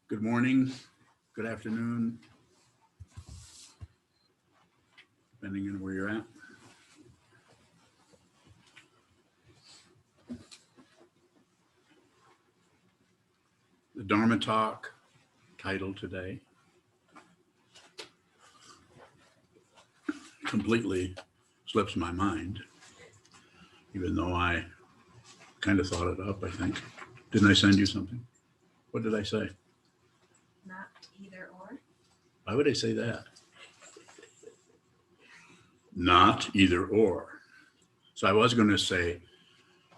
Good morning, good afternoon, depending on where you're at. The Dharma talk title today completely slips my mind, even though I kind of thought it up, I think. Didn't I send you something? What did I say? Not either or. Why would I say that? Not either or. So I was going to say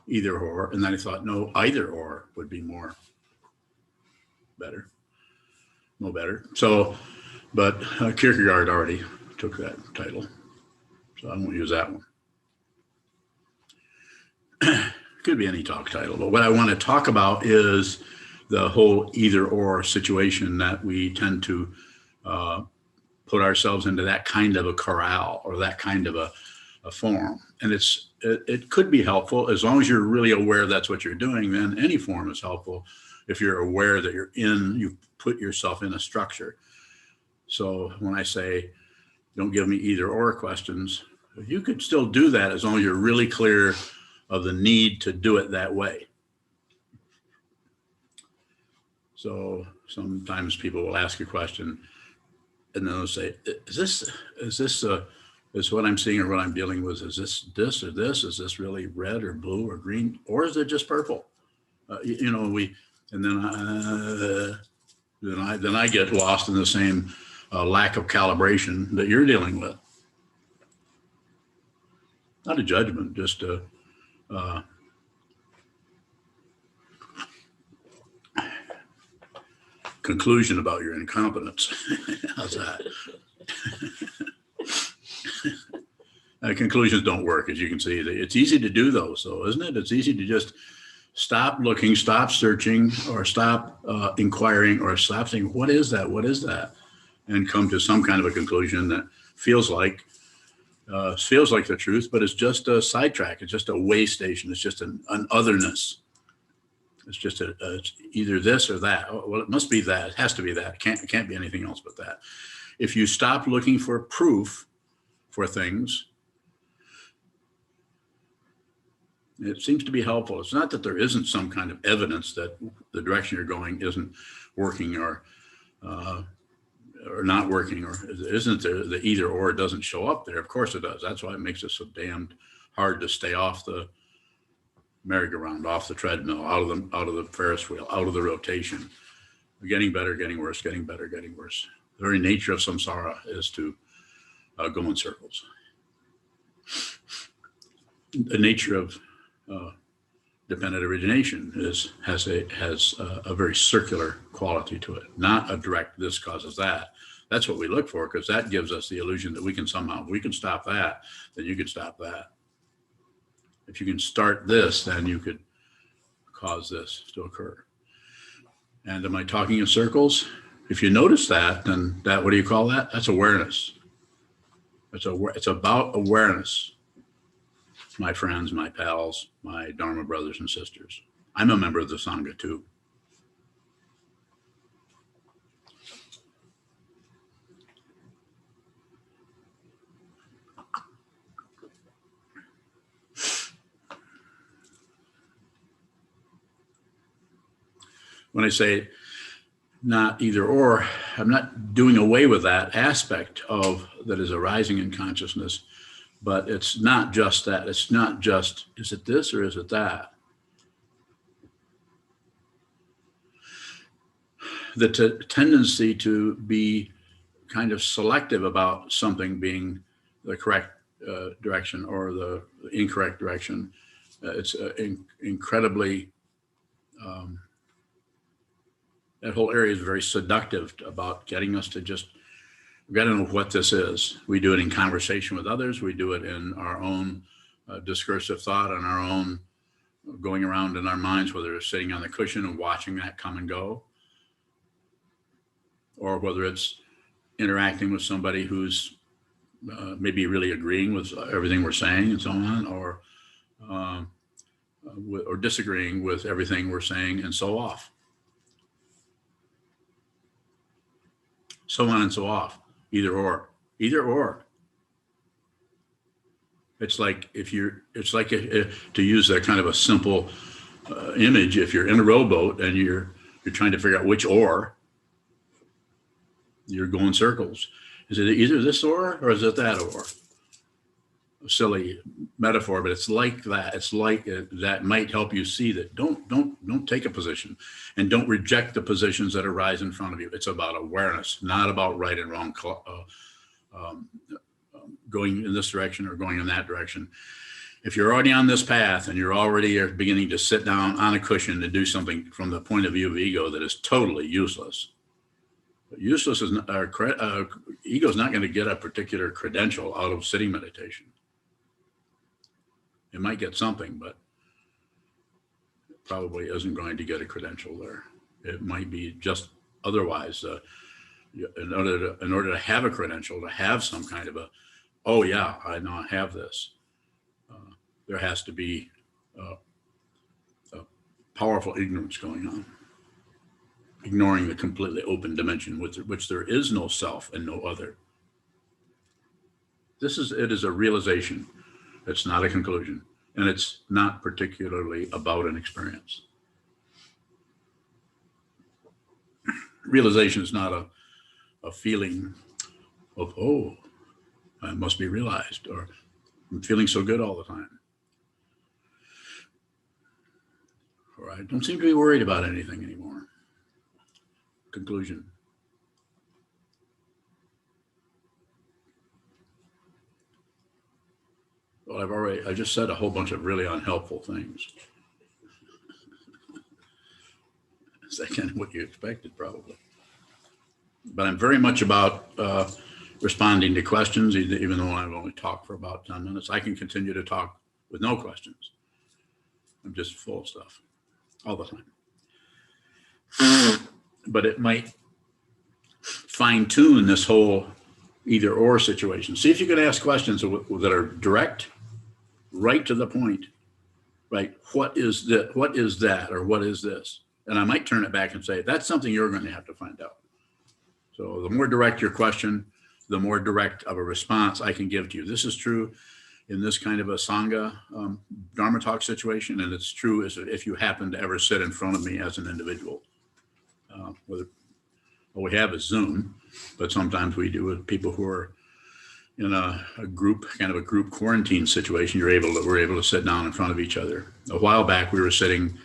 either or, and then I thought, no, either or would be more better. So, but Kierkegaard already took that title, so I won't use that one. Could be any talk title, but what I want to talk about is the whole either or situation that we tend to put ourselves into that kind of a corral or that kind of a form. And it could be helpful as long as you're really aware that's what you're doing. Then any form is helpful if you're aware that you put yourself in a structure. So when I say, don't give me either or questions, you could still do that as long as you're really clear of the need to do it that way. So sometimes people will ask a question and then they'll say, is what I'm seeing or what I'm dealing with, is this or this? Is this really red or blue or green? Or is it just purple? And then I get lost in the same lack of calibration that you're dealing with. Not a judgment, just a conclusion about your incompetence. How's that? Conclusions don't work, as you can see. It's easy to do those, though, isn't it? It's easy to just stop looking, stop searching, or stop inquiring, or stop saying, what is that? What is that? And come to some kind of a conclusion that feels like the truth, but it's just a sidetrack. It's just a way station. It's just an otherness. It's just it's either this or that. Oh, well, it must be that. It has to be that. It can't be anything else but that. If you stop looking for proof for things, it seems to be helpful. It's not that there isn't some kind of evidence that the direction you're going isn't working or not working, or isn't there the either or doesn't show up there. Of course it does. That's why it makes it so damned hard to stay off the merry-go-round, off the treadmill, out of the Ferris wheel, out of the rotation. Getting better, getting worse, getting better, getting worse. The very nature of samsara is to go in circles. The nature of dependent origination has a very circular quality to it, not a direct this causes that. That's what we look for, because that gives us the illusion that we can stop that, then you can stop that. If you can start this, then you could cause this to occur. And am I talking in circles? If you notice that, then what do you call that? That's awareness. It's about awareness. My friends, my pals, my Dharma brothers and sisters. I'm a member of the Sangha too. When I say not either or, I'm not doing away with that aspect that is arising in consciousness. But it's not just that. It's not just, is it this or is it that? The tendency to be kind of selective about something being the correct direction or the incorrect direction, it's incredibly, that whole area is very seductive about getting us to just, we've got to know what this is. We do it in conversation with others. We do it in our own discursive thought and our own going around in our minds, whether it's sitting on the cushion and watching that come and go, or whether it's interacting with somebody who's maybe really agreeing with everything we're saying and so on, or disagreeing with everything we're saying and so off. so on and so off, either or. It's like to use that kind of a simple image, if you're in a rowboat and you're trying to figure out which oar, you're going circles. Is it either this oar or is it that oar? A silly metaphor, but it's like that. It's like that might help you see that don't take a position and don't reject the positions that arise in front of you. It's about awareness, not about right and wrong, going in this direction or going in that direction. If you're already on this path and you're already beginning to sit down on a cushion to do something from the point of view of ego that is totally useless. Useless is ego is not going to get a particular credential out of sitting meditation. It might get something, but it probably isn't going to get a credential there. It might be just otherwise. In order to have a credential, to have some kind of oh yeah, I now have this. There has to be a powerful ignorance going on, ignoring the completely open dimension with which there is no self and no other. It is a realization. It's not a conclusion, and it's not particularly about an experience. Realization is not a feeling of, oh, I must be realized, or I'm feeling so good all the time. Or I don't seem to be worried about anything anymore. Conclusion. Well, I just said a whole bunch of really unhelpful things. Is that kind of what you expected, probably? But I'm very much about responding to questions, even though I've only talked for about 10 minutes. I can continue to talk with no questions. I'm just full of stuff all the time. But it might fine tune this whole either or situation. See if you can ask questions that are direct, right to the point, right? What is that? What is that? Or what is this? And I might turn it back and say, that's something you're going to have to find out. So the more direct your question, the more direct of a response I can give to you. This is true in this kind of a Sangha Dharma talk situation, and it's true if you happen to ever sit in front of me as an individual. What we have is Zoom, but sometimes we do with people who are in a group, kind of a group quarantine situation. We're able to sit down in front of each other. A while back, we were sitting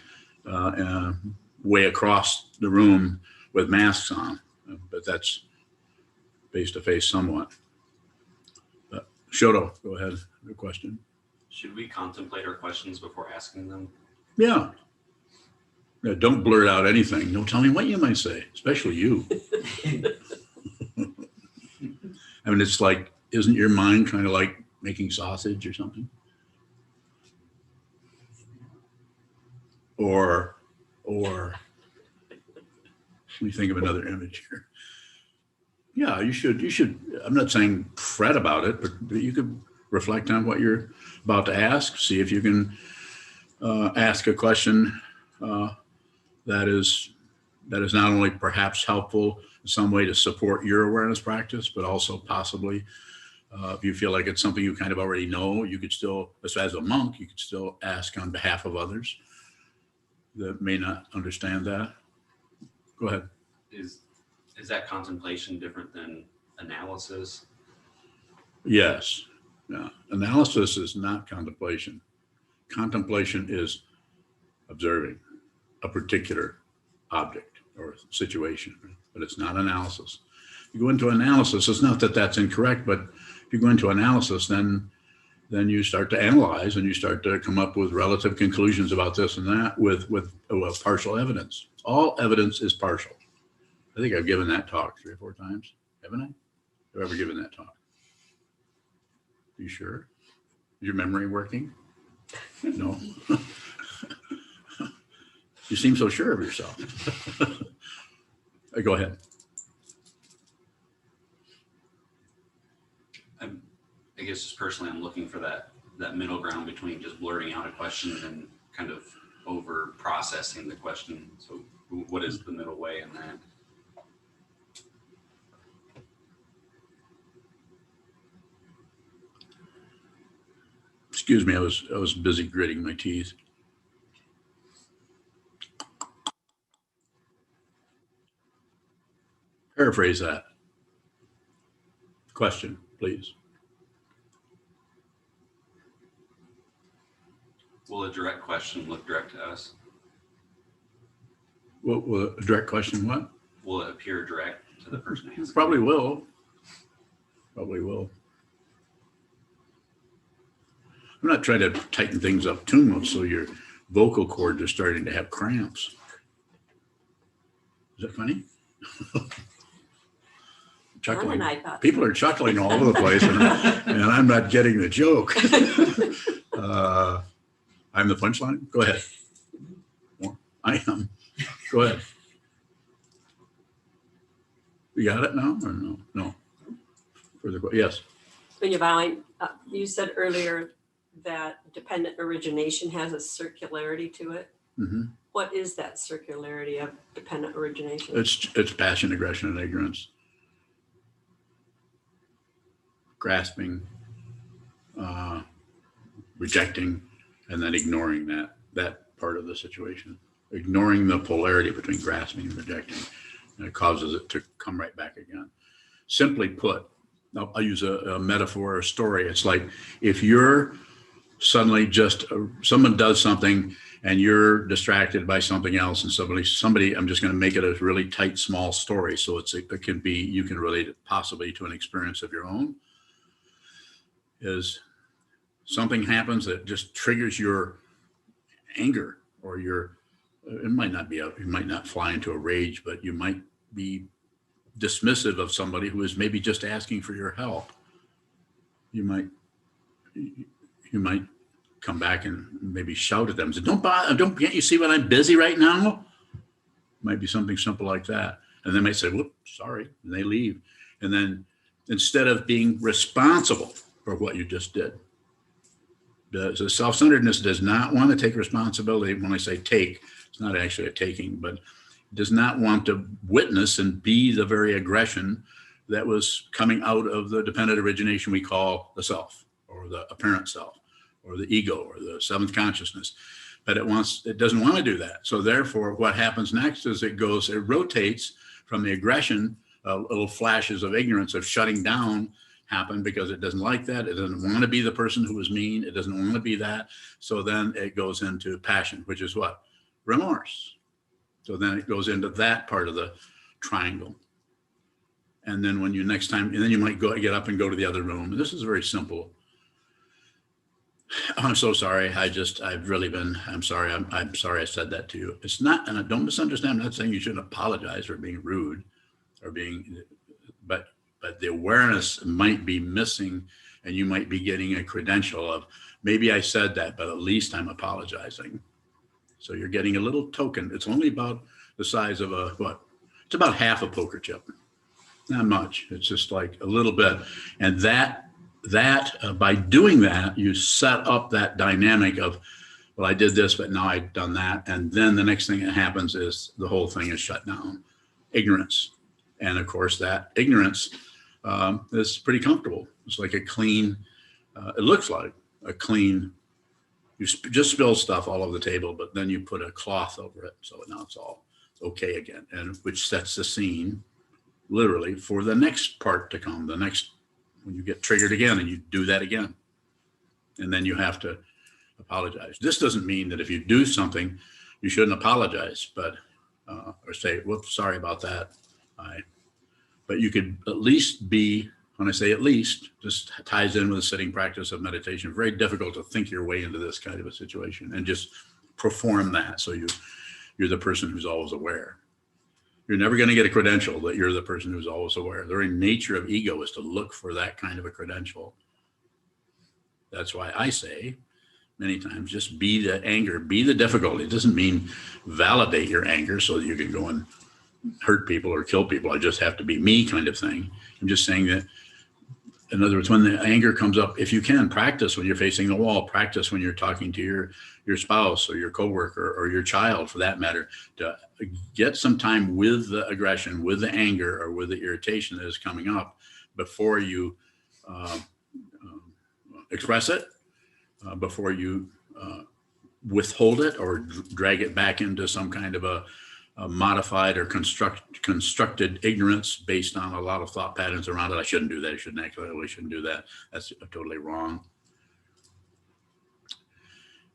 way across the room with masks on, but that's face-to-face somewhat. Shoto, go ahead. Your question. Should we contemplate our questions before asking them? Yeah. Don't blurt out anything. Don't tell me what you might say, especially you. I mean, it's like, isn't your mind kind of like making sausage or something? Or let me think of another image here. Yeah, you should, I'm not saying fret about it, but you could reflect on what you're about to ask, see if you can ask a question that is not only perhaps helpful in some way to support your awareness practice, but also possibly if you feel like it's something you kind of already know, you could still, as a monk, you could still ask on behalf of others that may not understand that. Go ahead. Is that contemplation different than analysis? Yes. Yeah. Analysis is not contemplation. Contemplation is observing a particular object or situation, but it's not analysis. You go into analysis, it's not that that's incorrect, but if you go into analysis, then you start to analyze and you start to come up with relative conclusions about this and that with partial evidence. All evidence is partial. I think I've given that talk 3 or 4 times, haven't I? Have I ever given that talk? Are you sure? Is your memory working? No. You seem so sure of yourself. Go ahead. I guess just personally, I'm looking for that middle ground between just blurting out a question and kind of over processing the question. So what is the middle way in that? Excuse me, I was busy gritting my teeth. Paraphrase that. Question, please. Will a direct question look direct to us? What, a direct question, what? Will it appear direct to the person asking? Probably will. Probably will. I'm not trying to tighten things up too much so your vocal cords are starting to have cramps. Is that funny? Chuckling. People are chuckling all over the place, and I'm not getting the joke. I'm the punchline. Go ahead. I am. Go ahead. You got it now or no? No. Further questions? Yes. When you're bowing, you said earlier that dependent origination has a circularity to it. Mm-hmm. What is that circularity of dependent origination? It's passion, aggression, and ignorance. Grasping, rejecting, and then ignoring that part of the situation. Ignoring the polarity between grasping and rejecting, and it causes it to come right back again. Simply put, I'll use a metaphor or a story. It's like if you're suddenly someone does something and you're distracted by something else, and somebody, I'm just going to make it a really tight, small story. So it can be, you can relate it possibly to an experience of your own. Is something happens that just triggers your anger, or it might not be, you might not fly into a rage, but you might be dismissive of somebody who is maybe just asking for your help. You might come back and maybe shout at them, say, can't you see when I'm busy right now? Might be something simple like that. And they might say, whoop, sorry, and they leave. And then instead of being responsible for what you just did, the self-centeredness does not want to take responsibility. When I say take, it's not actually a taking, but does not want to witness and be the very aggression that was coming out of the dependent origination we call the self, or the apparent self, or the ego, or the seventh consciousness. But it doesn't want to do that. So therefore, what happens next is it rotates from the aggression, little flashes of ignorance, of shutting down happen, because it doesn't like that. It doesn't want to be the person who was mean. It doesn't want to be that. So then it goes into passion, which is what? Remorse. So then it goes into that part of the triangle. And then when next time, and then you might get up and go to the other room. And this is very simple. Oh, I'm so sorry. I'm sorry. I'm sorry I said that to you. It's not, and don't misunderstand. I'm not saying you shouldn't apologize for being rude or but the awareness might be missing, and you might be getting a credential of, maybe I said that, but at least I'm apologizing. So you're getting a little token. It's only about the size of it's about half a poker chip. Not much. It's just like a little bit. And that by doing that, you set up that dynamic of, well, I did this, but now I've done that. And then the next thing that happens is the whole thing is shut down. Ignorance. And of course, that ignorance is pretty comfortable. It's like a clean, it looks like a clean, you just spill stuff all over the table, but then you put a cloth over it. So now it's all okay again, and which sets the scene literally for the next part to come, when you get triggered again and you do that again. And then you have to apologize. This doesn't mean that if you do something, you shouldn't apologize, but, or say, whoops, sorry about that. But you could at least be, when I say at least, just ties in with the sitting practice of meditation. Very difficult to think your way into this kind of a situation and just perform that. So you're the person who's always aware. You're never going to get a credential that you're the person who's always aware. The very nature of ego is to look for that kind of a credential. That's why I say many times, just be the anger, be the difficulty. It doesn't mean validate your anger so that you can go and hurt people or kill people. I just have to be me kind of thing. I'm just saying that, in other words, when the anger comes up, if you can, practice when you're facing the wall, practice when you're talking to your spouse or your coworker or your child, for that matter, to get some time with the aggression, with the anger, or with the irritation that is coming up before you express it, before you withhold it or drag it back into some kind of a modified or constructed ignorance based on a lot of thought patterns around it. I shouldn't do that. I shouldn't act that way. I shouldn't do that. That's totally wrong.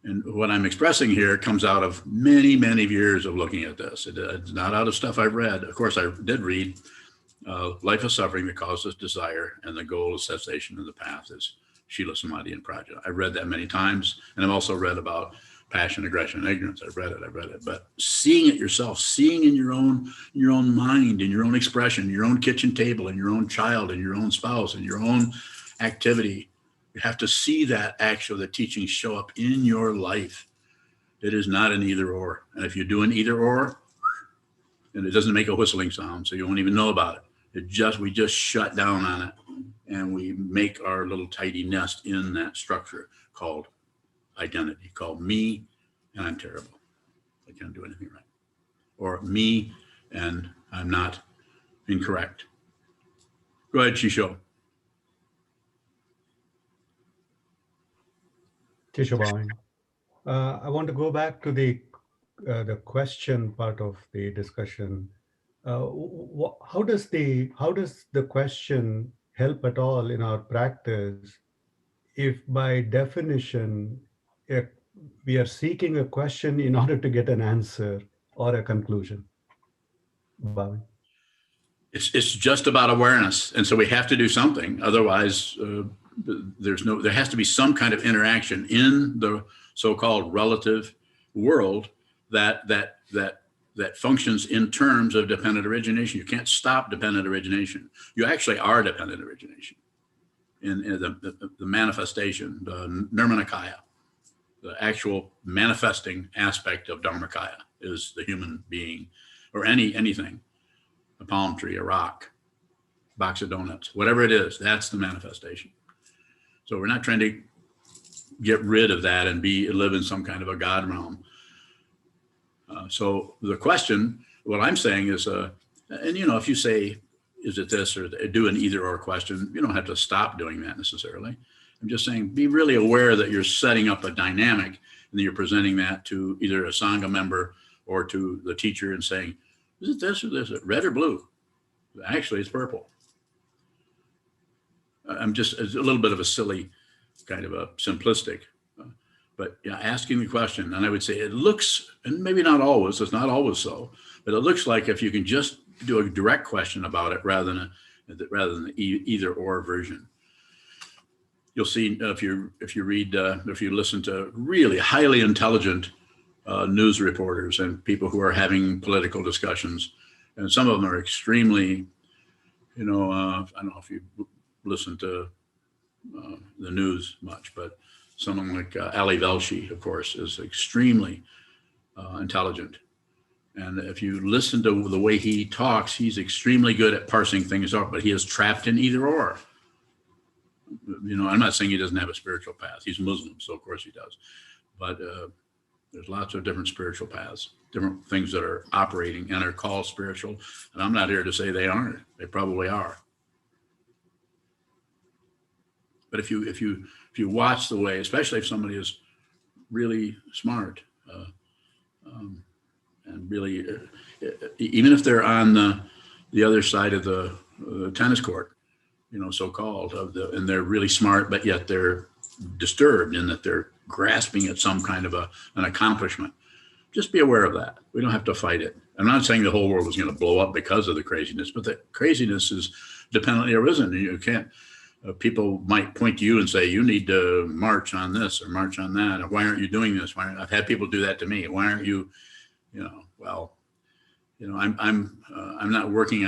And what I'm expressing here comes out of many, many years of looking at this. It's not out of stuff I've read. Of course, I did read Life of Suffering that Causes Desire, and the Goal of Cessation of the Path is Shila Samadhi and Prajna. I've read that many times, and I've also read about passion, aggression, and ignorance. I've read it. But seeing it yourself, seeing in your own mind, in your own expression, your own kitchen table, in your own child, in your own spouse, in your own activity, you have to see that actually the teachings show up in your life. It is not an either or. And if you do an either or, and it doesn't make a whistling sound, so you won't even know about it. We just shut down on it, and we make our little tidy nest in that structure called identity, called me, and I'm terrible. I can't do anything right. Or me, and I'm not incorrect. Go ahead, Shisho. Tishabhawin. I want to go back to the question part of the discussion. How does the question help at all in our practice if by definition we are seeking a question in order to get an answer or a conclusion? Bhavin. It's just about awareness, and so we have to do something. Otherwise, there has to be some kind of interaction in the so-called relative world that functions in terms of dependent origination. You can't stop dependent origination. You actually are dependent origination in the manifestation, the Nirmanakaya, the actual manifesting aspect of Dharmakaya is the human being, or anything, a palm tree, a rock, box of donuts, whatever it is, that's the manifestation. So we're not trying to get rid of that and live in some kind of a God realm. So the question, what I'm saying is, and if you say, is it this, or do an either or question, you don't have to stop doing that necessarily. I'm just saying, be really aware that you're setting up a dynamic and that you're presenting that to either a Sangha member or to the teacher and saying, is it this or this, red or blue? Actually, it's purple. It's a little bit of a silly, kind of a simplistic, but yeah, asking the question. And I would say it looks, and maybe not always, it's not always so, but it looks like if you can just do a direct question about it rather than the either or version. You'll see if you read, if you listen to really highly intelligent news reporters and people who are having political discussions, and some of them are extremely, I don't know if you listen to the news much, but someone like Ali Velshi, of course, is extremely intelligent. And if you listen to the way he talks, he's extremely good at parsing things out, but he is trapped in either or. I'm not saying he doesn't have a spiritual path. He's Muslim, so of course he does. But there's lots of different spiritual paths, different things that are operating and are called spiritual. And I'm not here to say they aren't. They probably are. But if you watch the way, especially if somebody is really smart, and really, even if they're on the other side of the tennis court, so-called, and they're really smart, but yet they're disturbed in that they're grasping at some kind of an accomplishment. Just be aware of that. We don't have to fight it. I'm not saying the whole world is going to blow up because of the craziness, but the craziness is dependently arisen. You can't. People might point to you and say, you need to march on this or march on that. Or why aren't you doing this? I've had people do that to me. Why aren't you, I'm not working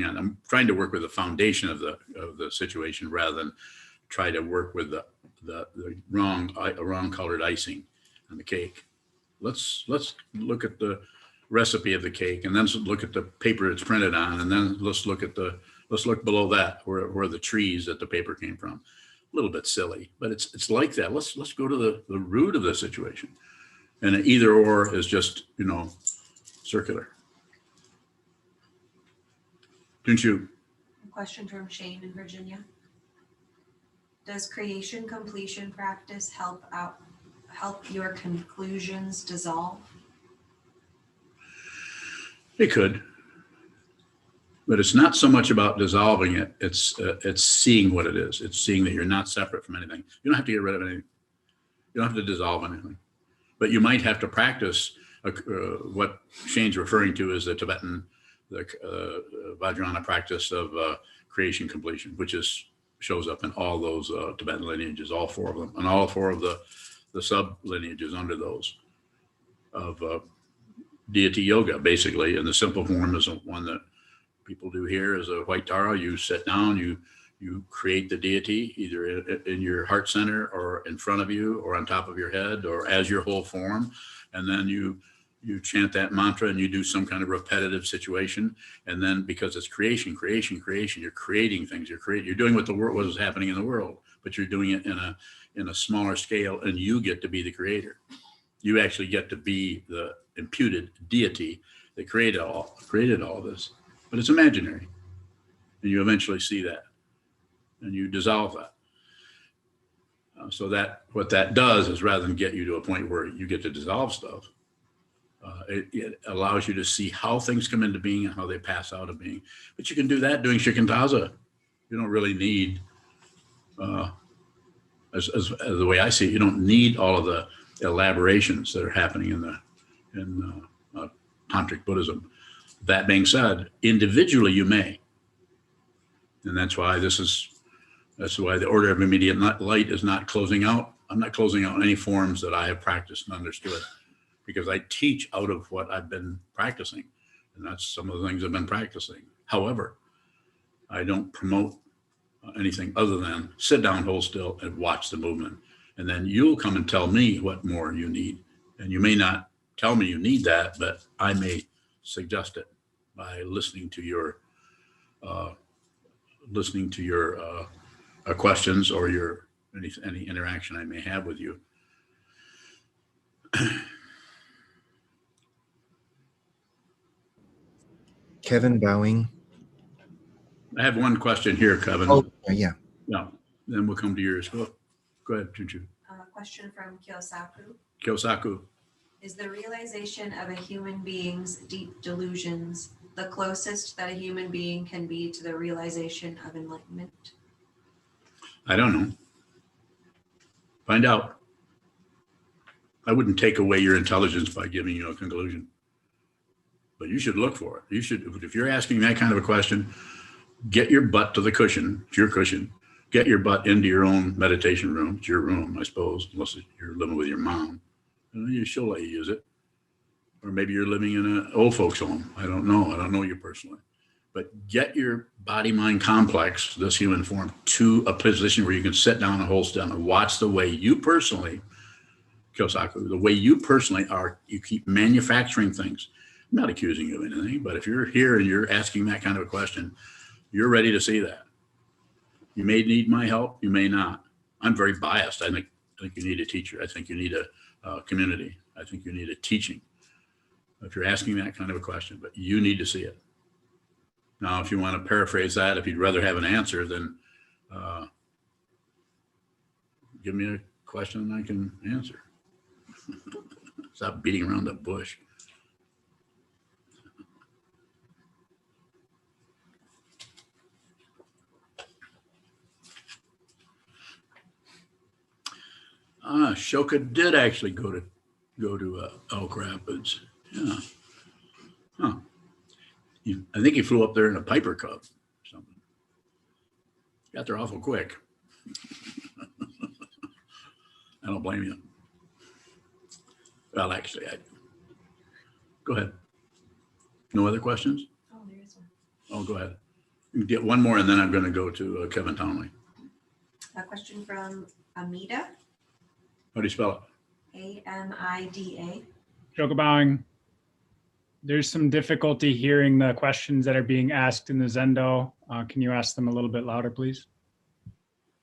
I'm trying to work with the foundation of the situation rather than try to work with the wrong colored icing on the cake. Let's look at the recipe of the cake, and then look at the paper it's printed on, and then let's look below that where the trees that the paper came from. A little bit silly, but it's like that. Let's go to the root of the situation, and an either or is just circular. Didn't you? A question from Shane in Virginia. Does creation completion practice help your conclusions dissolve? It could, but it's not so much about dissolving it. It's seeing what it is. It's seeing that you're not separate from anything. You don't have to get rid of anything. You don't have to dissolve anything, but you might have to practice what Shane's referring to as the Tibetan, the Vajrayana practice of creation completion, which shows up in all those Tibetan lineages, all 4 of them, and all 4 of the sub lineages under those of deity yoga, basically. And the simple form is one that people do here is a white Tara. You sit down, you create the deity either in your heart center or in front of you or on top of your head or as your whole form. And then you chant that mantra and you do some kind of repetitive situation. And then because it's creation, you're creating things. You're doing what is happening in the world, but you're doing it in a smaller scale, and you get to be the creator. You actually get to be the imputed deity that created all this, but it's imaginary. And you eventually see that and you dissolve that. So that what that does is, rather than get you to a point where you get to dissolve stuff, it allows you to see how things come into being and how they pass out of being. But you can do that doing shikantaza. You don't really need, as the way I see it, you don't need all of the elaborations that are happening in tantric Buddhism. That being said, individually you may, and that's why the order of immediate light is not closing out. I'm not closing out any forms that I have practiced and understood, because I teach out of what I've been practicing, and that's some of the things I've been practicing. However, I don't promote anything other than sit down, hold still, and watch the movement. And then you'll come and tell me what more you need. And you may not tell me you need that, but I may suggest it by listening to your questions or any interaction I may have with you. Kevin bowing. I have one question here, Kevin. Oh, yeah. Yeah, then we'll come to yours. Go ahead, Junju. Question from Kyosaku. Kyosaku. Is the realization of a human being's deep delusions the closest that a human being can be to the realization of enlightenment? I don't know. Find out. I wouldn't take away your intelligence by giving you a conclusion, but you should look for it. You should, if you're asking that kind of a question, get your butt to the cushion. It's your cushion. Get your butt into your own meditation room. It's your room, I suppose, unless you're living with your mom. And she'll let you use it. Or maybe you're living in an old folks home. I don't know. I don't know you personally. But get your body-mind complex, this human form, to a position where you can sit down and hold still and watch the way you personally, Kyosaku, the way you personally are. You keep manufacturing things. I'm not accusing you of anything, but if you're here and you're asking that kind of a question, you're ready to see that. You may need my help. You may not. I'm very biased. I think you need a teacher. I think you need a community. I think you need a teaching. If you're asking that kind of a question, but you need to see it. Now, if you want to paraphrase that, if you'd rather have an answer, then give me a question and I can answer. Stop beating around the bush. Shoka did actually go to Elk Rapids. Yeah. Huh. I think he flew up there in a Piper Cub or something. Got there awful quick. I don't blame you. Well, actually, I do. Go ahead. No other questions? Oh, there is one. Oh, go ahead. You can get one more, and then I'm going to go to Kevin Townley. A question from Amida. How do you spell it? Amida. Shoka bowing. There's some difficulty hearing the questions that are being asked in the Zendo. Can you ask them a little bit louder, please?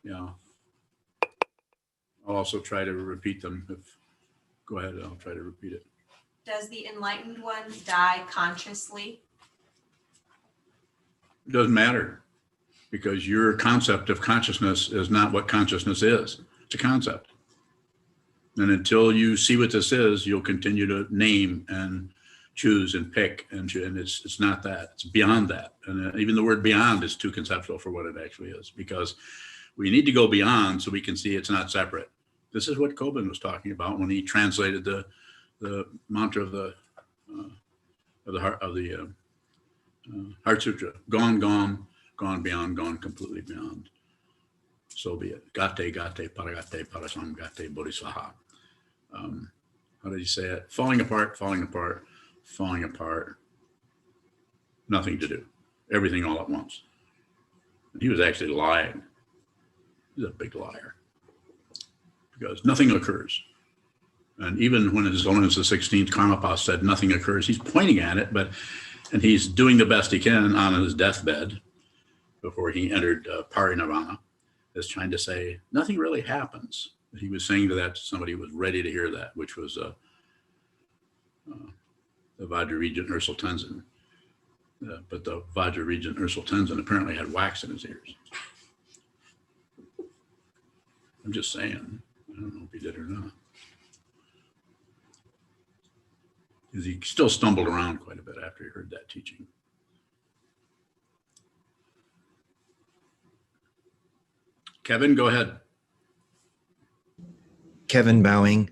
Yeah. I'll also try to repeat them. Go ahead, I'll try to repeat it. Does the enlightened one die consciously? It doesn't matter. because your concept of consciousness is not what consciousness is. It's a concept. And until you see what this is, you'll continue to name and choose and pick, and it's not that. It's beyond that. And even the word beyond is too conceptual for what it actually is, because we need to go beyond so we can see it's not separate. This is what Kobun was talking about when he translated the mantra of the Heart Sutra. Gone, gone, gone beyond, gone completely beyond. So be it. Gate, gate, paragate, parasam, gate, bodhisattva. How did he say it? Falling apart, falling apart, falling apart. Nothing to do. Everything all at once. He was actually lying. He's a big liar. Because nothing occurs. And even when His Holiness the 16th Karmapa said nothing occurs, he's pointing at it, and he's doing the best he can on his deathbed before he entered parinirvana, is trying to say nothing really happens. He was saying that to somebody who was ready to hear that, which was the Vajra regent Ursel Tenzin. But the Vajra regent Ursel Tenzin apparently had wax in his ears. I'm just saying. I don't know if he did or not. Because he still stumbled around quite a bit after he heard that teaching. Kevin, go ahead. Kevin Bowing.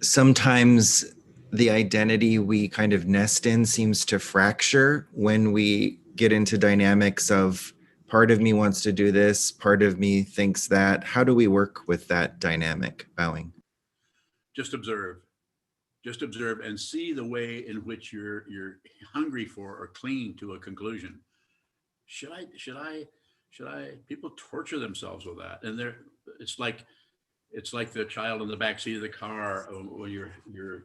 Sometimes the identity we kind of nest in seems to fracture when we get into dynamics of part of me wants to do this, part of me thinks that. How do we work with that dynamic, Bowing? Just observe and see the way in which you're hungry for or clinging to a conclusion. Should I people torture themselves with that? And it's like the child in the back seat of the car when you're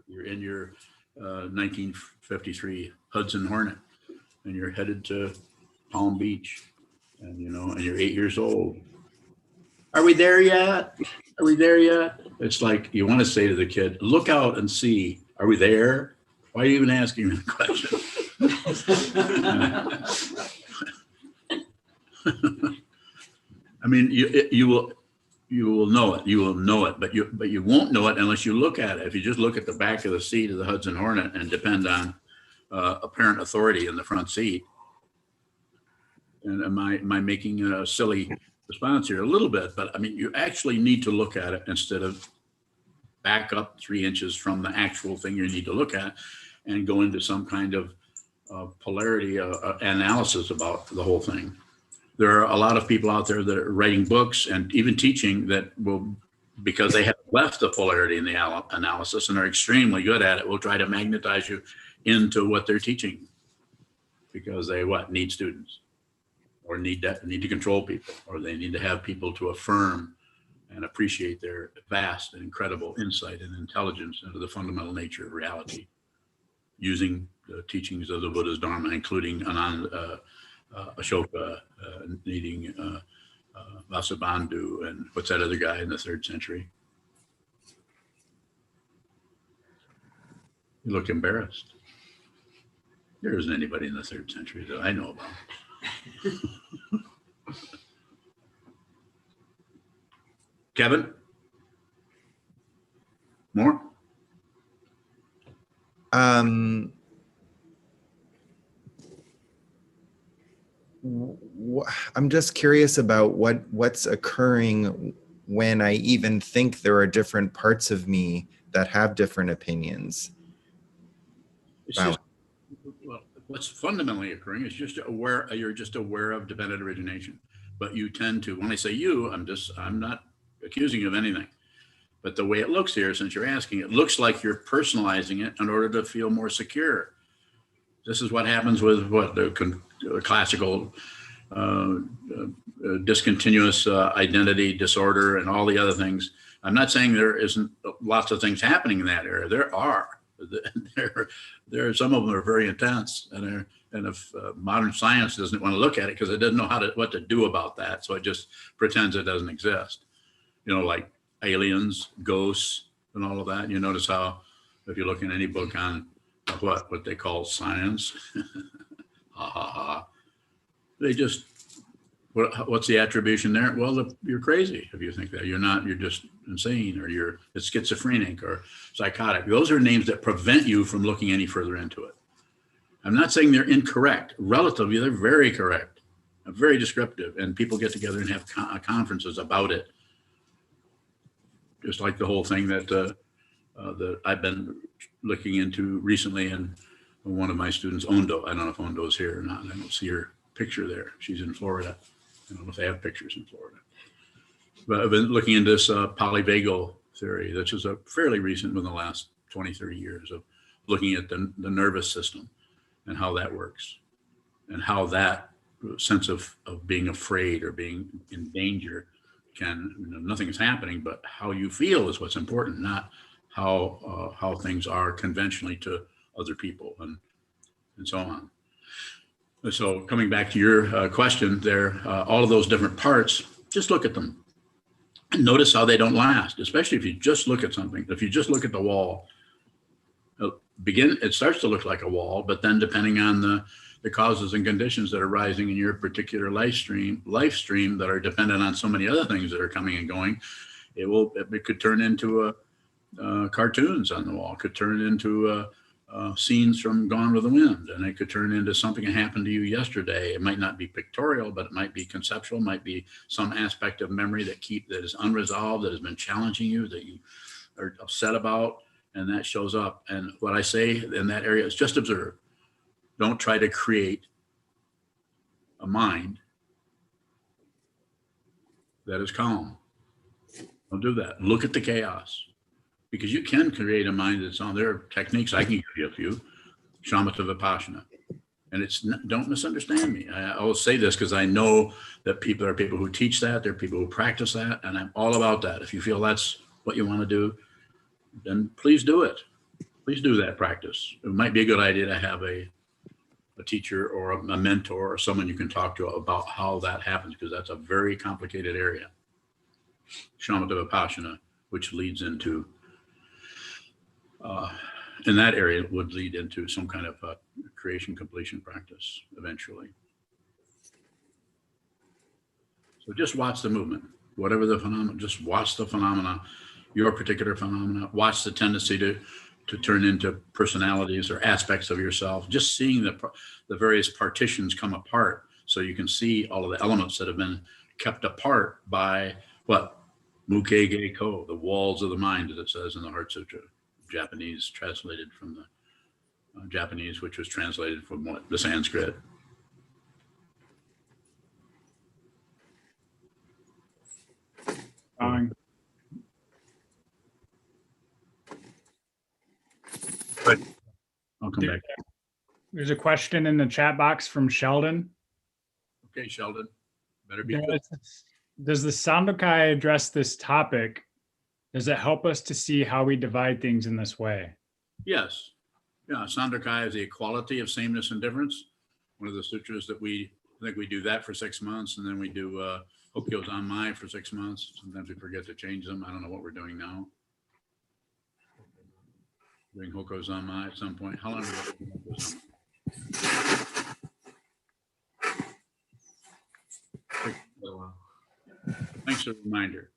in your 1953 Hudson Hornet and you're headed to Palm Beach, and and you're 8 years old. Are we there yet? Are we there yet? It's like you want to say to the kid, look out and see, are we there? Why are you even asking that question? I mean, you will know it. You will know it, but you won't know it unless you look at it. If you just look at the back of the seat of the Hudson Hornet and depend on apparent authority in the front seat. And am I making a silly response here? A little bit, but I mean, you actually need to look at it instead of back up 3 inches from the actual thing you need to look at and go into some kind of polarity analysis about the whole thing. There are a lot of people out there that are writing books and even teaching that will, because they have left the polarity in the analysis and are extremely good at it, will try to magnetize you into what they're teaching because they need students, or need to control people, or they need to have people to affirm and appreciate their vast and incredible insight and intelligence into the fundamental nature of reality, using the teachings of the Buddha's Dharma, including Ashoka, needing Vasubandhu, and what's that other guy in the 3rd century? You look embarrassed. There isn't anybody in the 3rd century that I know about. Kevin? More? I'm just curious about what's occurring when I even think there are different parts of me that have different opinions. Well, what's fundamentally occurring is you're just aware of dependent origination. But you tend to, when I say you, I'm not accusing you of anything. But the way it looks here, since you're asking, it looks like you're personalizing it in order to feel more secure. This is what happens with the classical discontinuous identity disorder and all the other things. I'm not saying there isn't lots of things happening in that area. There are. There are some of them are very intense, and if modern science doesn't want to look at it because it doesn't know what to do about that, so it just pretends it doesn't exist. Like aliens, ghosts, and all of that. You notice how, if you look in any book on what they call science, ha ha ha, they just What's the attribution there? Well, you're crazy if you think that. You're not, you're just insane, or you're schizophrenic or psychotic. Those are names that prevent you from looking any further into it. I'm not saying they're incorrect. Relatively, they're very correct, very descriptive, and people get together and have conferences about it. Just like the whole thing that I've been looking into recently, and one of my students, Ondo, I don't know if Ondo's here or not. I don't see her picture there. She's in Florida. I don't know if they have pictures in Florida. But I've been looking into this polyvagal theory, which is a fairly recent, within the last 20, 30 years, of looking at the nervous system and how that works, and how that sense of being afraid or being in danger can, nothing is happening, but how you feel is what's important, not how things are conventionally to other people, and so on. So coming back to your question there, all of those different parts, just look at them and notice how they don't last, especially if you just look at something. If you just look at the wall, it starts to look like a wall, but then depending on the causes and conditions that are rising in your particular life stream that are dependent on so many other things that are coming and going, it could turn into cartoons on the wall, could turn into scenes from Gone with the Wind, and it could turn into something that happened to you yesterday. It might not be pictorial, but it might be conceptual, might be some aspect of memory that is unresolved, that has been challenging you, that you are upset about, and that shows up. And what I say in that area is just observe. Don't try to create a mind that is calm. Don't do that. Look at the chaos. Because you can create a mind that's on. There are techniques, I can give you a few, shamatha vipassana. And don't misunderstand me. I always say this because I know that there are people who teach that, there are people who practice that, and I'm all about that. If you feel that's what you want to do, then please do it. Please do that practice. It might be a good idea to have a teacher or a mentor or someone you can talk to about how that happens, because that's a very complicated area. Shamatha vipassana, which leads into in that area, would lead into some kind of creation completion practice eventually. So just watch the movement, whatever the phenomenon, just watch the phenomena, your particular phenomena, watch the tendency to turn into personalities or aspects of yourself, just seeing the various partitions come apart so you can see all of the elements that have been kept apart by what? Mukkege ko, the walls of the mind, as it says in the Heart Sutra. Japanese, translated from the Japanese, which was translated from the Sanskrit. But I'll come back. there's a question in the chat box from Sheldon. Okay, Sheldon, better be good. Does the Sandokai address this topic? Does it help us to see how we divide things in this way? Yes. Yeah, Sandokai is the equality of sameness and difference. One of the sutras that I think we do that for 6 months, and then we do Hokkyo Zanmai for 6 months. Sometimes we forget to change them. I don't know what we're doing now. Doing Hokkyo Zanmai at some point. How long are we doing Hokkyo Zanmai? Thanks for the reminder.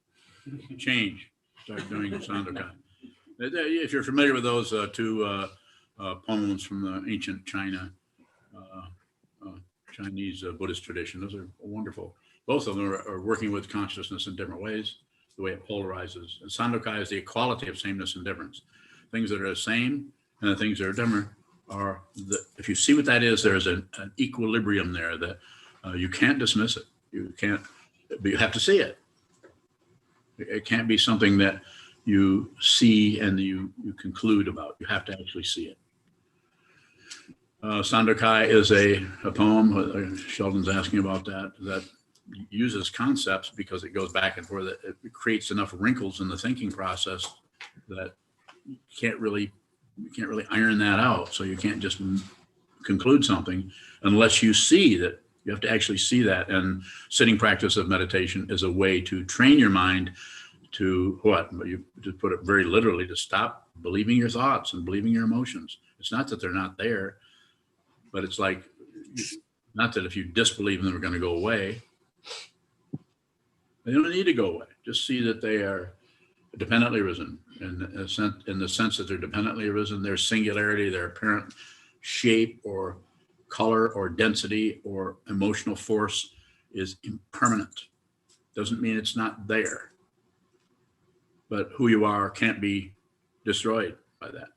Change. Start doing Sandokai. If you're familiar with those two poems from the ancient Chinese Buddhist tradition, those are wonderful. Both of them are working with consciousness in different ways, the way it polarizes. And Sandokai is the equality of sameness and difference. Things that are the same and the things that are different are, if you see what that is, there's an equilibrium there that you can't dismiss it. But you have to see it. It can't be something that you see and you conclude about. You have to actually see it. Sandokai is a poem, Sheldon's asking about that uses concepts because it goes back and forth. It creates enough wrinkles in the thinking process that you can't really iron that out. So you can't just conclude something unless you see that. You have to actually see that. And sitting practice of meditation is a way to train your mind to what? You to put it very literally, to stop believing your thoughts and believing your emotions. It's not that they're not there, but it's like, not that if you disbelieve them, they're going to go away. They don't need to go away. Just see that they are dependently arisen in the sense that they're dependently arisen, their singularity, their apparent shape or color or density or emotional force is impermanent. Doesn't mean it's not there, but who you are can't be destroyed by that.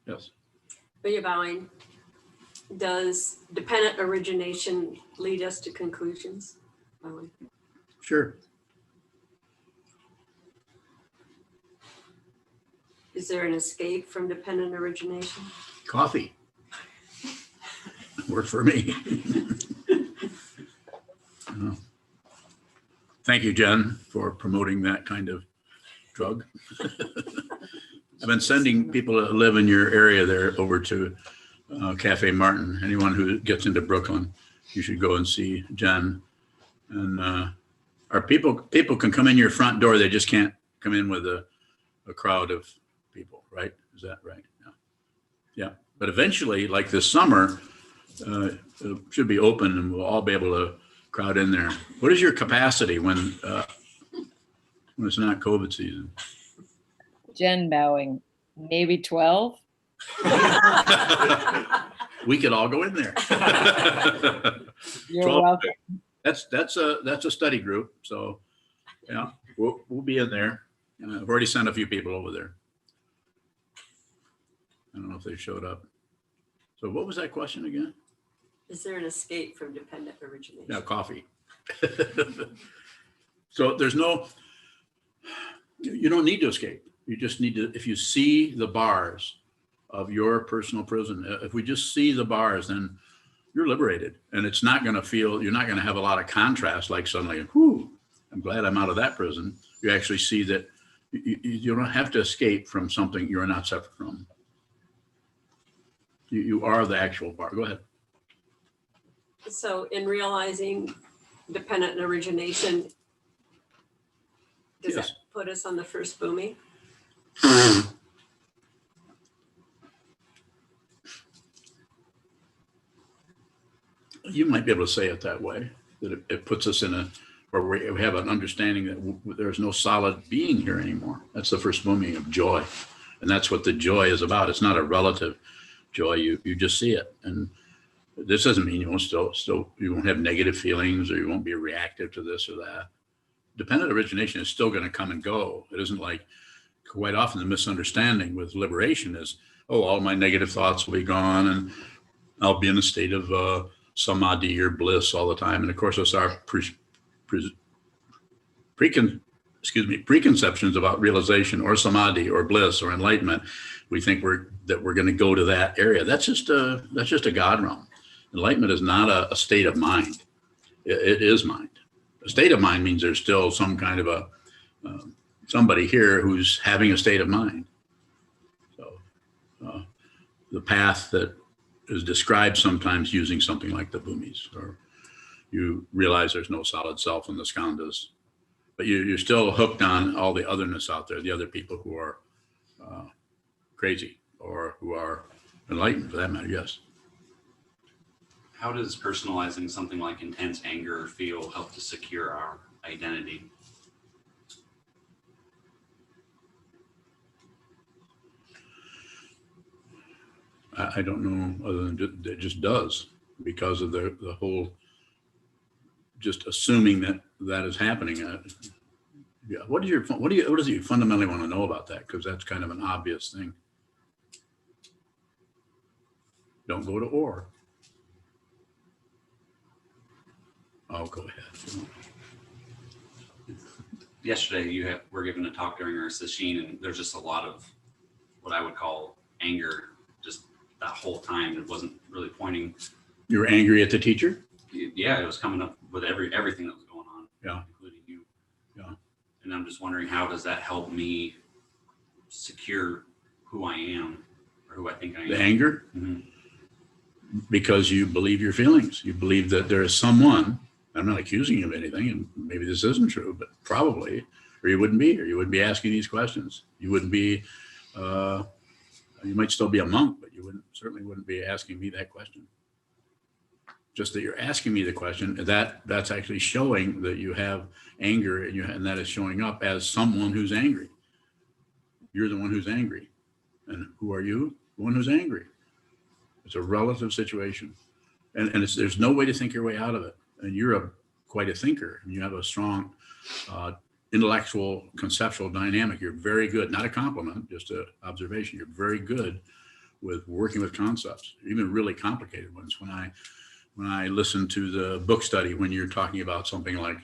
Yes. Bowing. Does dependent origination lead us to conclusions? Bowing. Sure. Is there an escape from dependent origination? Coffee. Worked for me. Thank you, Jen, for promoting that kind of drug. I've been sending people that live in your area there over to Cafe Martin. Anyone who gets into Brooklyn, you should go and see Jen. And our people can come in your front door. They just can't come in with a crowd of people, right? Is that right? Yeah. But eventually, like this summer, it should be open and we'll all be able to crowd in there. What is your capacity when it's not COVID season? Jen bowing, maybe 12. We could all go in there. You're 12. welcome. That's a study group. So yeah, we'll be in there. I've already sent a few people over there. I don't know if they showed up. So what was that question again? Is there an escape from dependent origination? Yeah, coffee. So you don't need to escape. You just need to, if you see the bars of your personal prison, if we just see the bars, then you're liberated. And it's not going to you're not going to have a lot of contrast, like suddenly, whew, I'm glad I'm out of that prison. You actually see that you don't have to escape from something you're not separate from. You are the actual bar. Go ahead. So in realizing dependent origination, does Yes. that put us on the first boomy? You might be able to say it that way, that it puts us in where we have an understanding that there's no solid being here anymore. That's the first moment of joy. And that's what the joy is about. It's not a relative joy. You just see it. And this doesn't mean you won't you won't have negative feelings or you won't be reactive to this or that. Dependent origination is still going to come and go. It isn't like, quite often the misunderstanding with liberation is, oh, all my negative thoughts will be gone and I'll be in a state of samadhi or bliss all the time. And of course, those are preconceptions about realization or samadhi or bliss or enlightenment. We think we're going to go to that area. That's just a God realm. Enlightenment is not a state of mind. It is mind. A state of mind means there's still some kind of somebody here who's having a state of mind. So the path that is described sometimes using something like the bhumis, or you realize there's no solid self in the skandhas, but you're still hooked on all the otherness out there, the other people who are crazy or who are enlightened, for that matter. Yes. How does personalizing something like intense anger or feel help to secure our identity? I don't know, other than it just does, because of the whole just assuming that is happening. Yeah. What does you fundamentally want to know about that? Because that's kind of an obvious thing. Don't go to or. I'll go ahead. Yesterday, we're given a talk during our session, and there's just a lot of what I would call anger, just that whole time. It wasn't really pointing. You were angry at the teacher? Yeah, it was coming up with everything that was going on. Yeah. Including you. Yeah. And I'm just wondering, how does that help me secure who I am or who I think I am? The anger? Mm-hmm. Because you believe your feelings. You believe that there is someone, I'm not accusing you of anything, and maybe this isn't true, but probably, or you wouldn't be here. You wouldn't be asking these questions. You wouldn't be, you might still be a monk, but you certainly wouldn't be asking me that question. Just that you're asking me the question, that's actually showing that you have anger, and that is showing up as someone who's angry. You're the one who's angry. And who are you? The one who's angry. It's a relative situation. And there's no way to think your way out of it. And you're quite a thinker. And you have a strong intellectual, conceptual dynamic. You're very good, not a compliment, just an observation. You're very good with working with concepts, even really complicated ones. When I listen to the book study, when you're talking about something like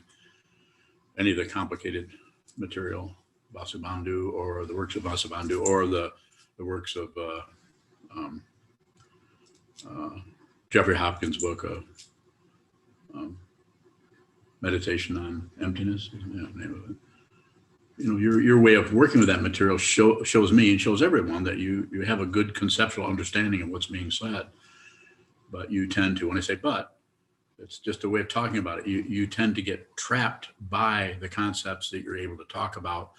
any of the complicated material, Vasubandhu, or the works of Vasubandhu, or the works of Jeffrey Hopkins' book of Meditation on Emptiness, isn't that the name of it? You know, your way of working with that material shows me and shows everyone that you have a good conceptual understanding of what's being said. But you tend to, when I say but, it's just a way of talking about it. You tend to get trapped by the concepts that you're able to talk about.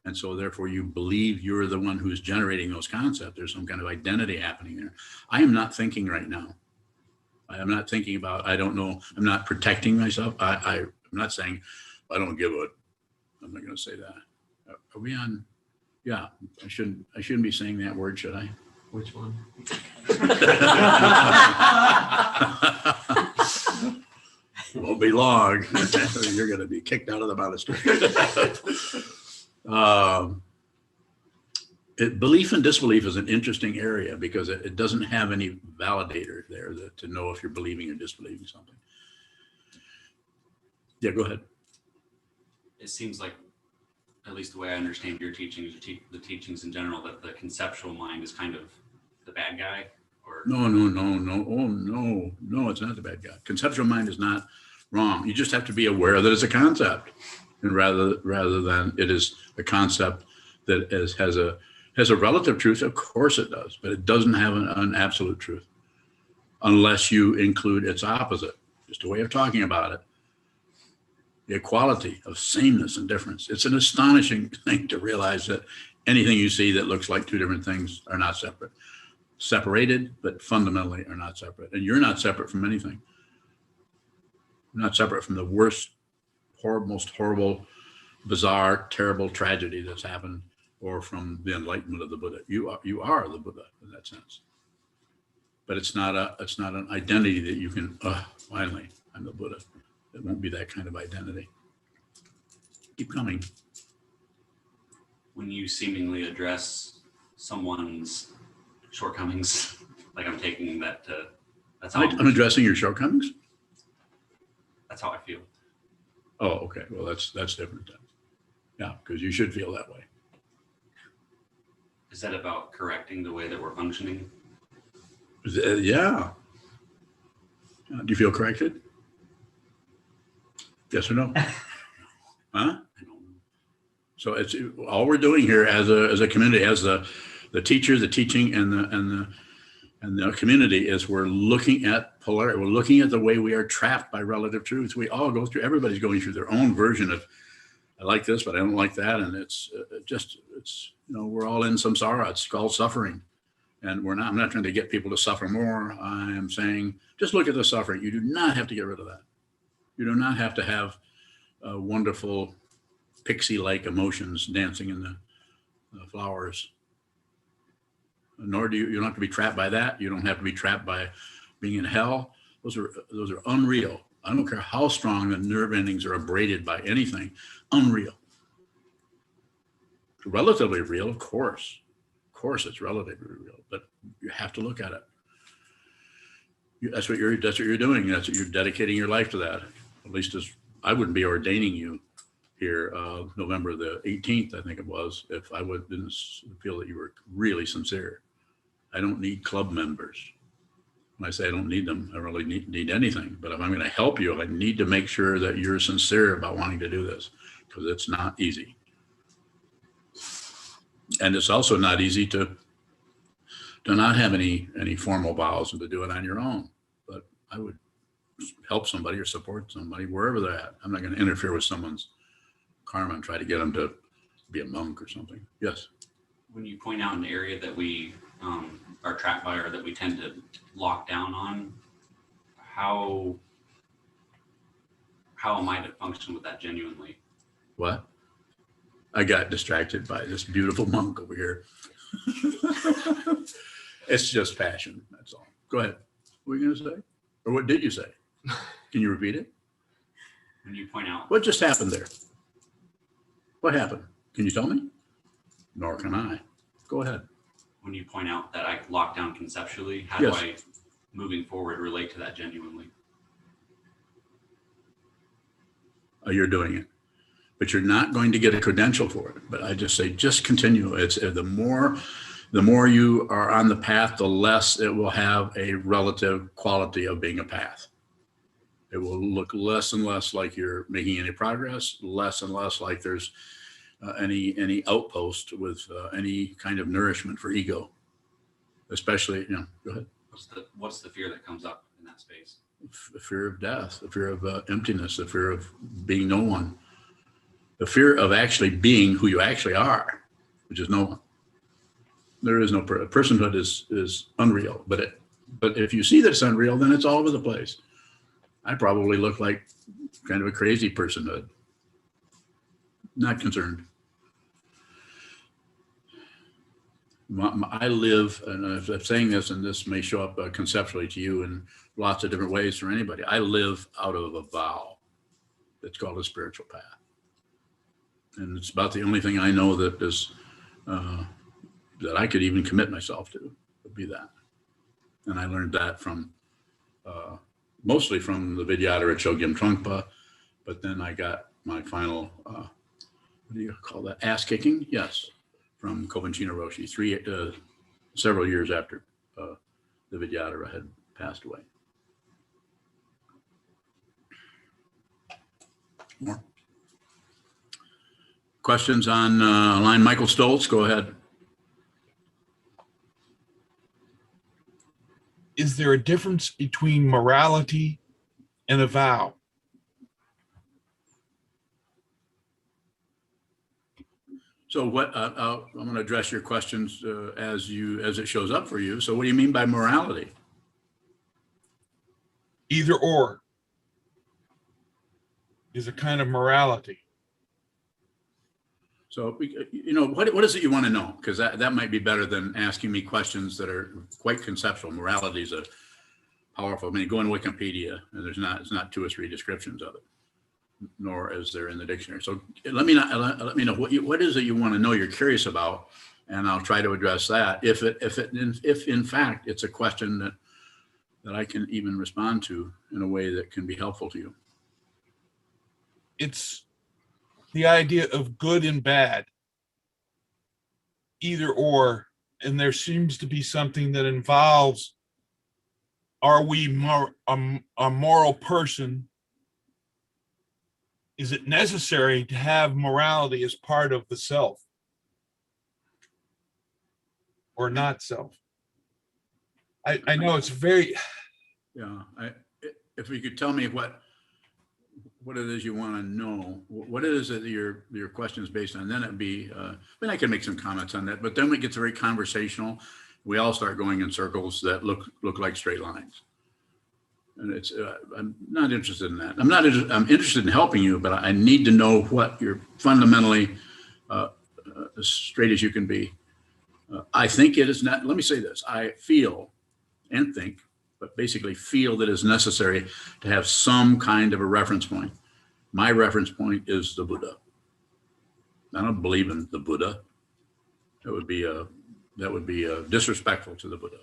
And so therefore you believe you're the one who's generating those concepts. There's some kind of identity happening there. I am not thinking right now. I am not thinking about, I don't know, I'm not protecting myself. I'm not saying, I don't give a, I'm not going to say that. Are we on? Yeah, I shouldn't be saying that word, should I? Which one? Won't be long. You're going to be kicked out of the monastery. Belief and disbelief is an interesting area because it doesn't have any validator there to know if you're believing or disbelieving something. Yeah, go ahead. It seems like, at least the way I understand your teachings, the teachings in general, that the conceptual mind is kind of the bad guy, or No. Oh, no, it's not the bad guy. Conceptual mind is not wrong. You just have to be aware that it's a concept, and rather than it is a concept that has a relative truth. Of course it does, but it doesn't have an absolute truth unless you include its opposite. Just a way of talking about it. The equality of sameness and difference. It's an astonishing thing to realize that anything you see that looks like two different things are not separate. Separated, but fundamentally are not separate. And you're not separate from anything. You're not separate from the worst, most horrible, bizarre, terrible tragedy that's happened, or from the enlightenment of the Buddha. You are the Buddha in that sense. But it's not an identity that you can, finally, I'm the Buddha. It won't be that kind of identity. Keep coming. when you seemingly address someone's shortcomings, like I'm taking that to, that's how I'm addressing your shortcomings? that's how I feel. Oh, okay. Well, that's different then. Yeah, because you should feel that way. Is that about correcting the way that we're functioning? Yeah. Do you feel corrected? Yes or no? Huh? I don't know. So it's all we're doing here as a community, as the teacher, the teaching, and the community is we're looking at polarity. We're looking at the way we are trapped by relative truths. We all go through. Everybody's going through their own version of, I like this, but I don't like that, and it's we're all in samsara. It's called suffering, and I'm not trying to get people to suffer more. I am saying just look at the suffering. You do not have to get rid of that. You do not have to have wonderful pixie-like emotions dancing in the flowers. Nor do you don't have to be trapped by that. You don't have to be trapped by being in hell. Those are unreal. I don't care how strong the nerve endings are abraded by anything. Unreal. Relatively real, of course. Of course, it's relatively real, but you have to look at it. That's what you're doing. That's what you're dedicating your life to that. At least as I wouldn't be ordaining you here November the 18th, I think it was, if I didn't feel that you were really sincere. I don't need club members. When I say I don't need them, I really need anything. But if I'm going to help you, I need to make sure that you're sincere about wanting to do this, because it's not easy. And it's also not easy to not have any formal vows and to do it on your own. But I would help somebody or support somebody wherever they're at. I'm not going to interfere with someone's karma and try to get them to be a monk or something. Yes. When you point out an area that we are trapped by or that we tend to lock down on, how am I to function with that genuinely? What? I got distracted by this beautiful monk over here. It's just passion. That's all. Go ahead. What were you going to say? Or what did you say? Can you repeat it? When you point out, What just happened there? What happened? Can you tell me? Nor can I. Go ahead. when you point out that I lock down conceptually, how Yes. do I, moving forward, relate to that genuinely? You're doing it, but you're not going to get a credential for it. But I just say, just continue. It's the more you are on the path, the less it will have a relative quality of being a path. It will look less and less like you're making any progress, less and less like there's any outpost with any kind of nourishment for ego, especially, go ahead. What's the fear that comes up in that space? The fear of death, the fear of emptiness, the fear of being no one, the fear of actually being who you actually are, which is no one. There is no personhood is unreal, but if you see that it's unreal, then it's all over the place. I probably look like kind of a crazy personhood. Not concerned. I live, and I'm saying this, and this may show up conceptually to you in lots of different ways for anybody. I live out of a vow that's called a spiritual path. And it's about the only thing I know that is, that I could even commit myself to, would be that. And I learned that from, mostly from the Vidyadhara Chogyam Trungpa, but then I got my final, what do you call that, ass kicking? Yes, from Kobanchina Roshi, several years after the Vidyadhara had passed away. More questions on line? Michael Stoltz, go ahead. Is there a difference between morality and a vow? So what, I'm going to address your questions as it shows up for you. So what do you mean by morality? Either or is a kind of morality. So, what is it you want to know? Because that might be better than asking me questions that are quite conceptual. Morality is a powerful, go in Wikipedia and it's not 2 or 3 descriptions of it, nor is there in the dictionary. So let me know what is it you want to know, you're curious about, and I'll try to address that. If in fact it's a question that I can even respond to in a way that can be helpful to you. It's the idea of good and bad, either or, and there seems to be something that involves, are we a moral person? Is it necessary to have morality as part of the self or not self? I know it's very... Yeah, if you could tell me what it is you want to know, what it is that your question is based on, then it'd be, I can make some comments on that, but then it gets very conversational. We all start going in circles that look like straight lines. And it's, I'm not interested in that. I'm interested in helping you, but I need to know what you're fundamentally as straight as you can be. I think it is not, let me say this, I feel and think, but basically feel that it's necessary to have some kind of a reference point. My reference point is the Buddha. I don't believe in the Buddha. That would be disrespectful to the Buddha.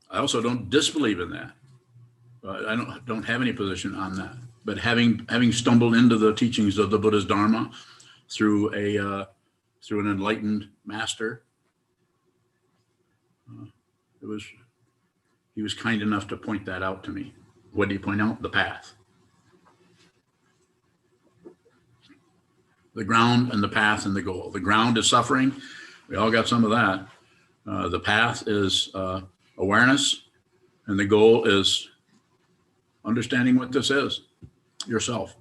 I also don't disbelieve in that. I don't have any position on that. But having stumbled into the teachings of the Buddha's Dharma through an enlightened master, he was kind enough to point that out to me. What did he point out? The path. The ground and the path and the goal. The ground is suffering. We all got some of that. The path is awareness, and the goal is understanding what this is, yourself.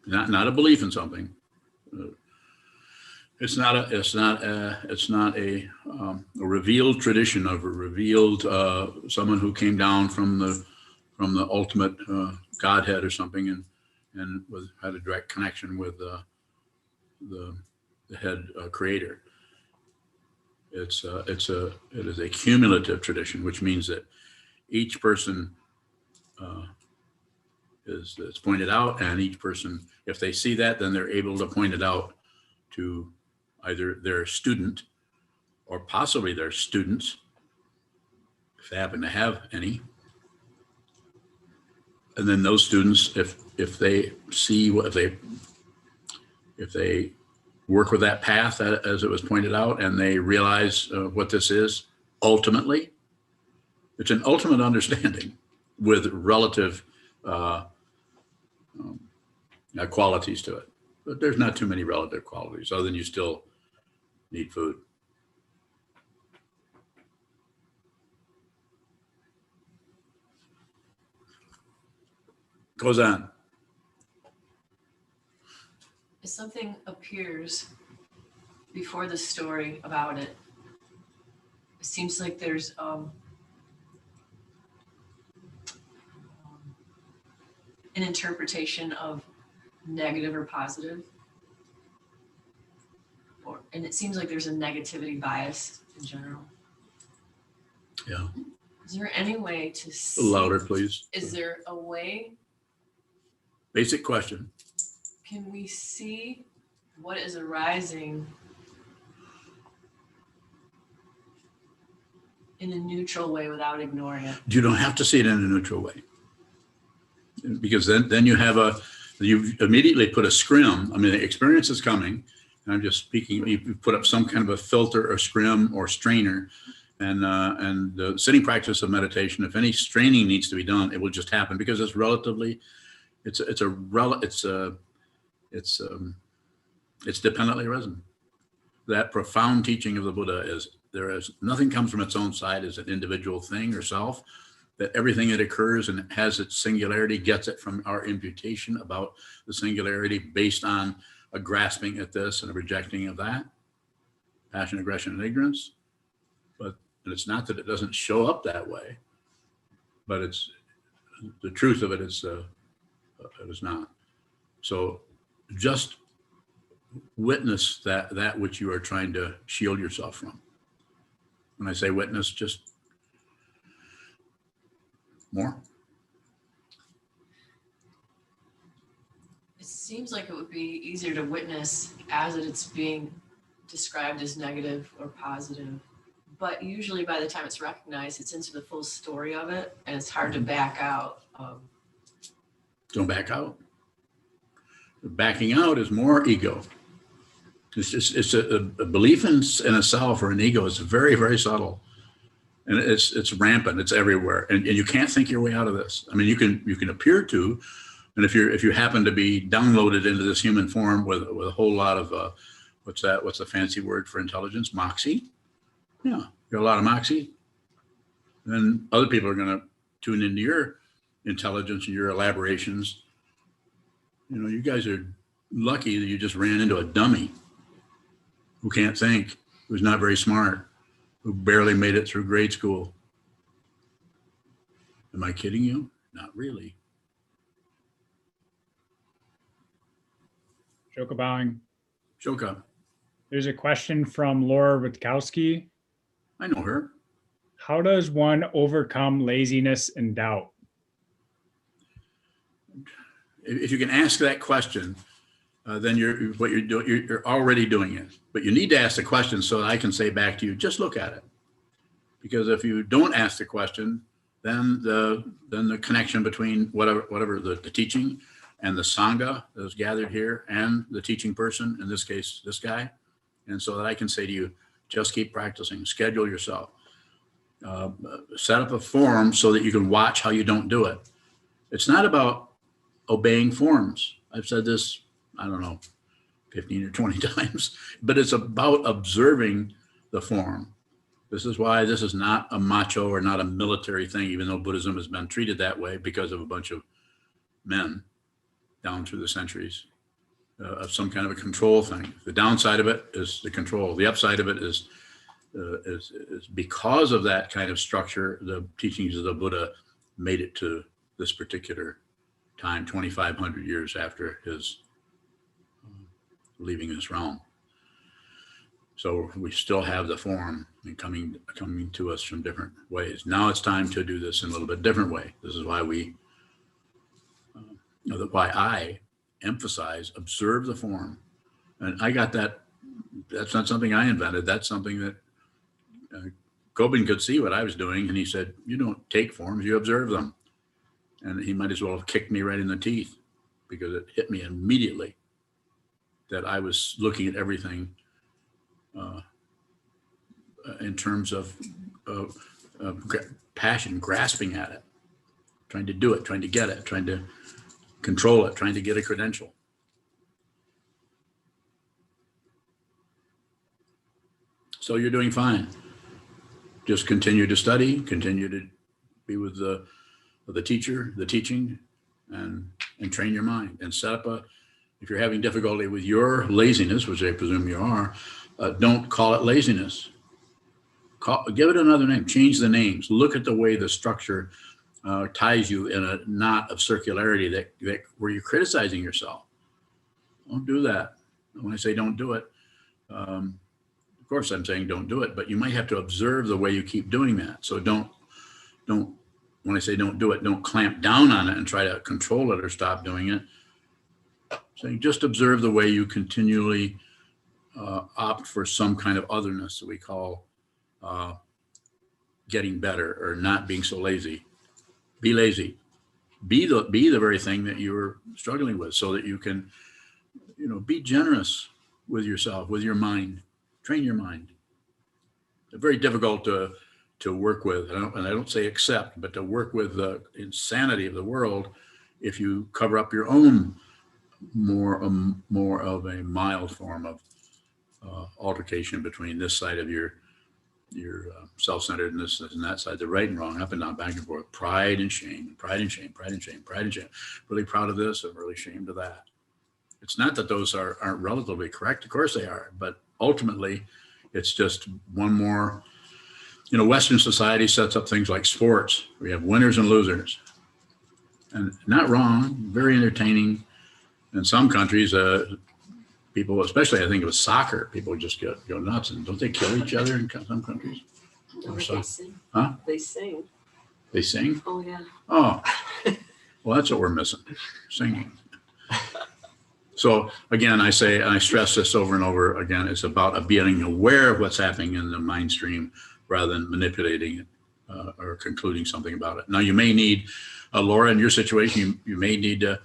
Not a belief in something. It's not a revealed tradition of a revealed someone who came down from the ultimate Godhead or something, and had a direct connection with the head creator. It is a cumulative tradition, which means that each person is pointed out, and each person, if they see that, then they're able to point it out to either their student or possibly their students, if they happen to have any. And then those students, if they see if they work with that path as it was pointed out, and they realize what this is, ultimately, it's an ultimate understanding with relative qualities to it. But there's not too many relative qualities, other than you still need food. Goes on. If something appears before the story about it, it seems like there's an interpretation of negative or positive, and it seems like there's a negativity bias in general. Yeah. Is there any way to see? Louder, please. Is there a way? Basic question. Can we see what is arising in a neutral way without ignoring it? You don't have to see it in a neutral way, because then you immediately put a scrim. I mean, the experience is coming, and I'm just speaking. You put up some kind of a filter or scrim or strainer, and the sitting practice of meditation, if any straining needs to be done, it will just happen, because it's relatively, it's dependently resident. That profound teaching of the Buddha is nothing comes from its own side as an individual thing or self, that everything that occurs and has its singularity gets it from our imputation about the singularity based on a grasping at this and a rejecting of that, passion, aggression, and ignorance. But it's not that it doesn't show up that way, but it's the truth of it is not. So just witness that which you are trying to shield yourself from. When I say witness, just more. It seems like it would be easier to witness as it's being described as negative or positive. But usually by the time it's recognized, it's into the full story of it, and it's hard to back out. Don't back out. Backing out is more ego. It's a belief in a self or an ego is very, very subtle, and it's rampant. It's everywhere, and you can't think your way out of this. I mean, you can appear to, and if you happen to be downloaded into this human form with a whole lot of what's the fancy word for intelligence? Moxie. Yeah, you got a lot of moxie. Then other people are going to tune into your intelligence and your elaborations. You know, you guys are lucky that you just ran into a dummy who can't think, who's not very smart, who barely made it through grade school. Am I kidding you? Not really. Joka bowing. Joka, There's a question from Laura Rutkowski. I know her. How does one overcome laziness and doubt? If you can ask that question, then you're already doing it. But you need to ask the question so that I can say back to you, just look at it. Because if you don't ask the question, then the connection between whatever the teaching and the sangha that is gathered here and the teaching person, in this case, this guy, and so that I can say to you, just keep practicing, schedule yourself, set up a form so that you can watch how you don't do it. It's not about obeying forms. I've said this, I don't know, 15 or 20 times, but it's about observing the form. This is why this is not a macho or not a military thing, even though Buddhism has been treated that way because of a bunch of men down through the centuries. of some kind of a control thing. The downside of it is the control. The upside of it is because of that kind of structure, the teachings of the Buddha made it to this particular time, 2,500 years after his leaving this realm. So we still have the form and coming to us from different ways. Now it's time to do this in a little bit different way. This is why why I emphasize observe the form. And I got that. That's not something I invented. That's something that Gobin could see what I was doing, and he said, "You don't take forms, you observe them." And he might as well have kicked me right in the teeth, because it hit me immediately that I was looking at everything in terms of passion, grasping at it, trying to do it, trying to get it, trying to control it, trying to get a credential. So you're doing fine. Just continue to study, continue to be with the teacher, the teaching, and train your mind, and set up if you're having difficulty with your laziness, which I presume you are, don't call it laziness. Give it another name, change the names, look at the way the structure ties you in a knot of circularity that where you're criticizing yourself. Don't do that. When I say don't do it, of course I'm saying don't do it, but you might have to observe the way you keep doing that. So don't, when I say don't do it, don't clamp down on it and try to control it or stop doing it. Saying just observe the way you continually opt for some kind of otherness that we call getting better or not being so lazy. Be lazy. Be the very thing that you're struggling with, so that you can, be generous with yourself, with your mind. Train your mind. It's very difficult to work with, and I don't say accept, but to work with the insanity of the world if you cover up your own more of a mild form of altercation between this side of your self-centeredness and that side, the right and wrong, up and down, back and forth, pride and shame, pride and shame, pride and shame, pride and shame. Really proud of this, I'm really ashamed of that. It's not that those aren't relatively correct. Of course they are, but ultimately it's just one more. Western society sets up things like sports. We have winners and losers, and not wrong, very entertaining. In some countries, people, especially I think it was soccer, people just go nuts, and don't they kill each other in some countries? No, they sing. Huh? They sing. They sing? Oh, yeah. Oh, well, that's what we're missing, singing. So again, I say, and I stress this over and over again, it's about being aware of what's happening in the mind stream rather than manipulating it or concluding something about it. Now, you may need, Laura, in your situation, you may need to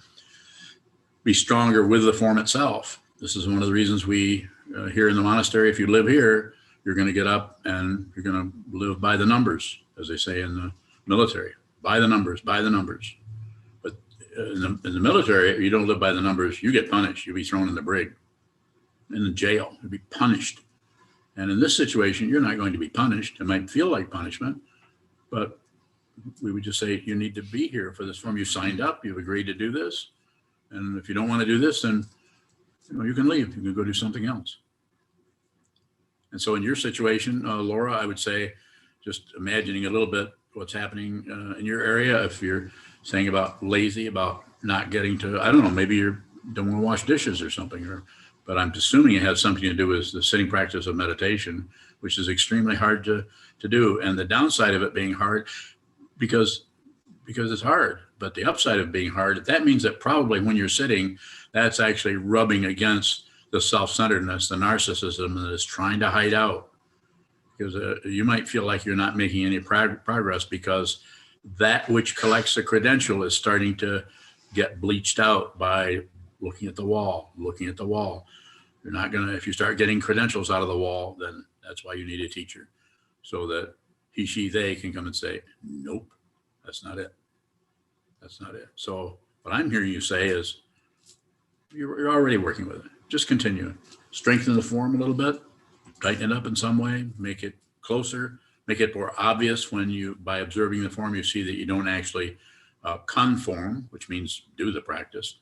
be stronger with the form itself. This is one of the reasons we, here in the monastery, if you live here, you're going to get up and you're going to live by the numbers, as they say in the military, by the numbers, by the numbers. But in the military, if you don't live by the numbers, you get punished. You'll be thrown in the brig, in the jail, you'll be punished. And in this situation, you're not going to be punished. It might feel like punishment, but we would just say, you need to be here for this form. You signed up, you've agreed to do this. And if you don't want to do this, then you can leave. You can go do something else. And so in your situation, Laura, I would say, just imagining a little bit what's happening in your area. If you're saying about lazy, about not getting to, I don't know, maybe you don't want to wash dishes or something, but I'm assuming it has something to do with the sitting practice of meditation, which is extremely hard to do. And the downside of it being hard, because it's hard, but the upside of being hard, that means that probably when you're sitting, that's actually rubbing against the self-centeredness, the narcissism that is trying to hide out. Because you might feel like you're not making any progress because that which collects the credential is starting to get bleached out by looking at the wall, looking at the wall. You're not gonna, if you start getting credentials out of the wall, then that's why you need a teacher, so that he, she, they can come and say, nope, that's not it. That's not it. So what I'm hearing you say is you're already working with it. Just continue. Strengthen the form a little bit, tighten it up in some way, make it closer, make it more obvious when you, by observing the form, you see that you don't actually conform, which means do the practice.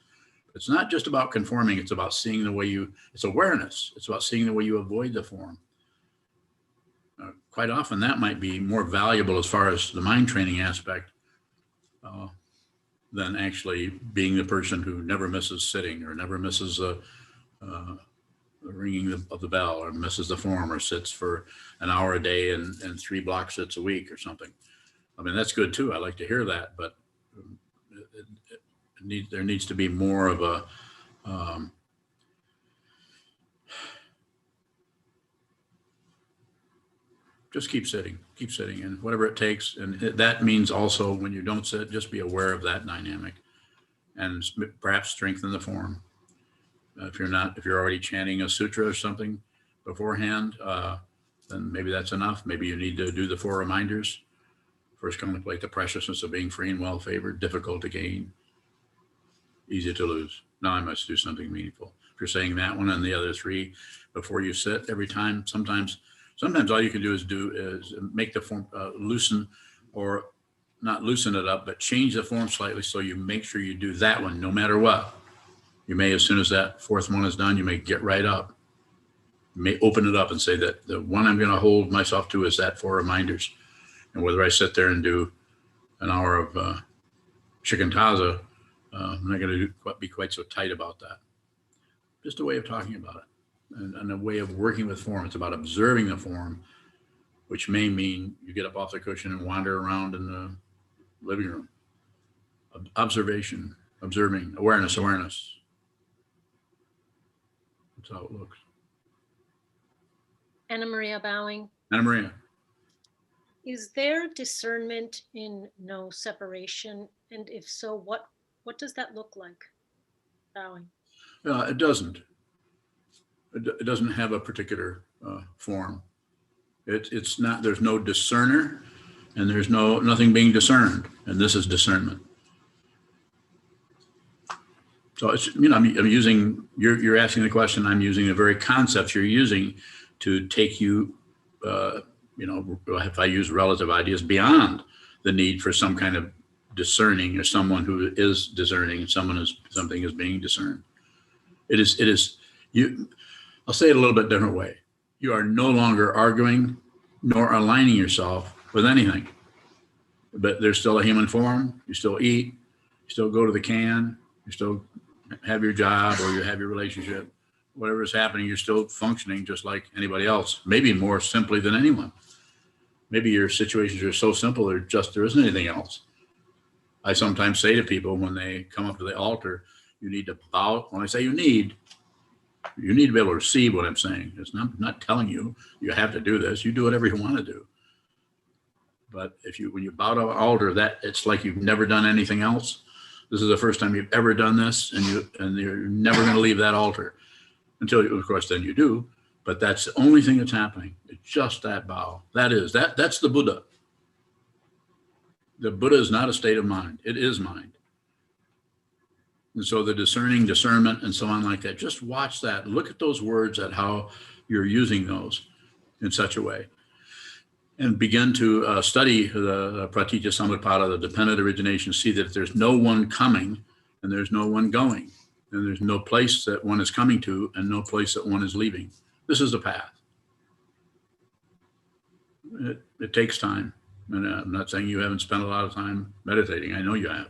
It's not just about conforming. It's about seeing the way it's awareness. It's about seeing the way you avoid the form. Quite often that might be more valuable as far as the mind training aspect than actually being the person who never misses sitting or never misses the ringing of the bell or misses the form or sits for an hour a day and 3 block sits a week or something. I mean, that's good too. I like to hear that, but there needs to be more of a just keep sitting, and whatever it takes. And that means also when you don't sit, just be aware of that dynamic and perhaps strengthen the form. If you're already chanting a sutra or something beforehand, then maybe that's enough. Maybe you need to do the 4 reminders. First, contemplate the preciousness of being free and well favored, difficult to gain, easy to lose. Now I must do something meaningful. If you're saying that one and the other 3 before you sit every time, sometimes all you can do is make the form loosen, or not loosen it up, but change the form slightly so you make sure you do that one no matter what. You may, as soon as that 4th one is done, you may get right up. You may open it up and say that the one I'm going to hold myself to is that 4 reminders. And whether I sit there and do an hour of shikantaza, I'm not going to be quite so tight about that. Just a way of talking about it. And a way of working with form. It's about observing the form, which may mean you get up off the cushion and wander around in the living room. Observation, observing, awareness. That's how it looks. Anna Maria bowing. Anna Maria. Is there discernment in no separation? And if so, what does that look like? Bowing. It doesn't. It doesn't have a particular form. It's not. There's no discerner, and there's nothing being discerned, and this is discernment. So it's, I'm using. You're asking the question. I'm using the very concepts you're using to take you. If I use relative ideas beyond the need for some kind of discerning or someone who is discerning and something is being discerned. It is you. I'll say it a little bit different way. You are no longer arguing nor aligning yourself with anything, but there's still a human form. You still eat, you still go to the can, you still have your job or you have your relationship, whatever is happening, you're still functioning just like anybody else, maybe more simply than anyone. Maybe your situations are so simple, there isn't anything else. I sometimes say to people when they come up to the altar, you need to bow. When I say you need to be able to receive what I'm saying. It's not telling you have to do this. You do whatever you want to do. But when you bow to an altar, that it's like you've never done anything else. This is the first time you've ever done this, and you're never going to leave that altar until, of course, then you do. But that's the only thing that's happening. It's just that bow. That's the Buddha. The Buddha is not a state of mind. It is mind. And so the discernment, and so on like that, just watch that. Look at those words, at how you're using those in such a way. And begin to study the pratitya samutpada, the dependent origination, see that there's no one coming and there's no one going. And there's no place that one is coming to and no place that one is leaving. This is the path. It takes time. And I'm not saying you haven't spent a lot of time meditating. I know you have.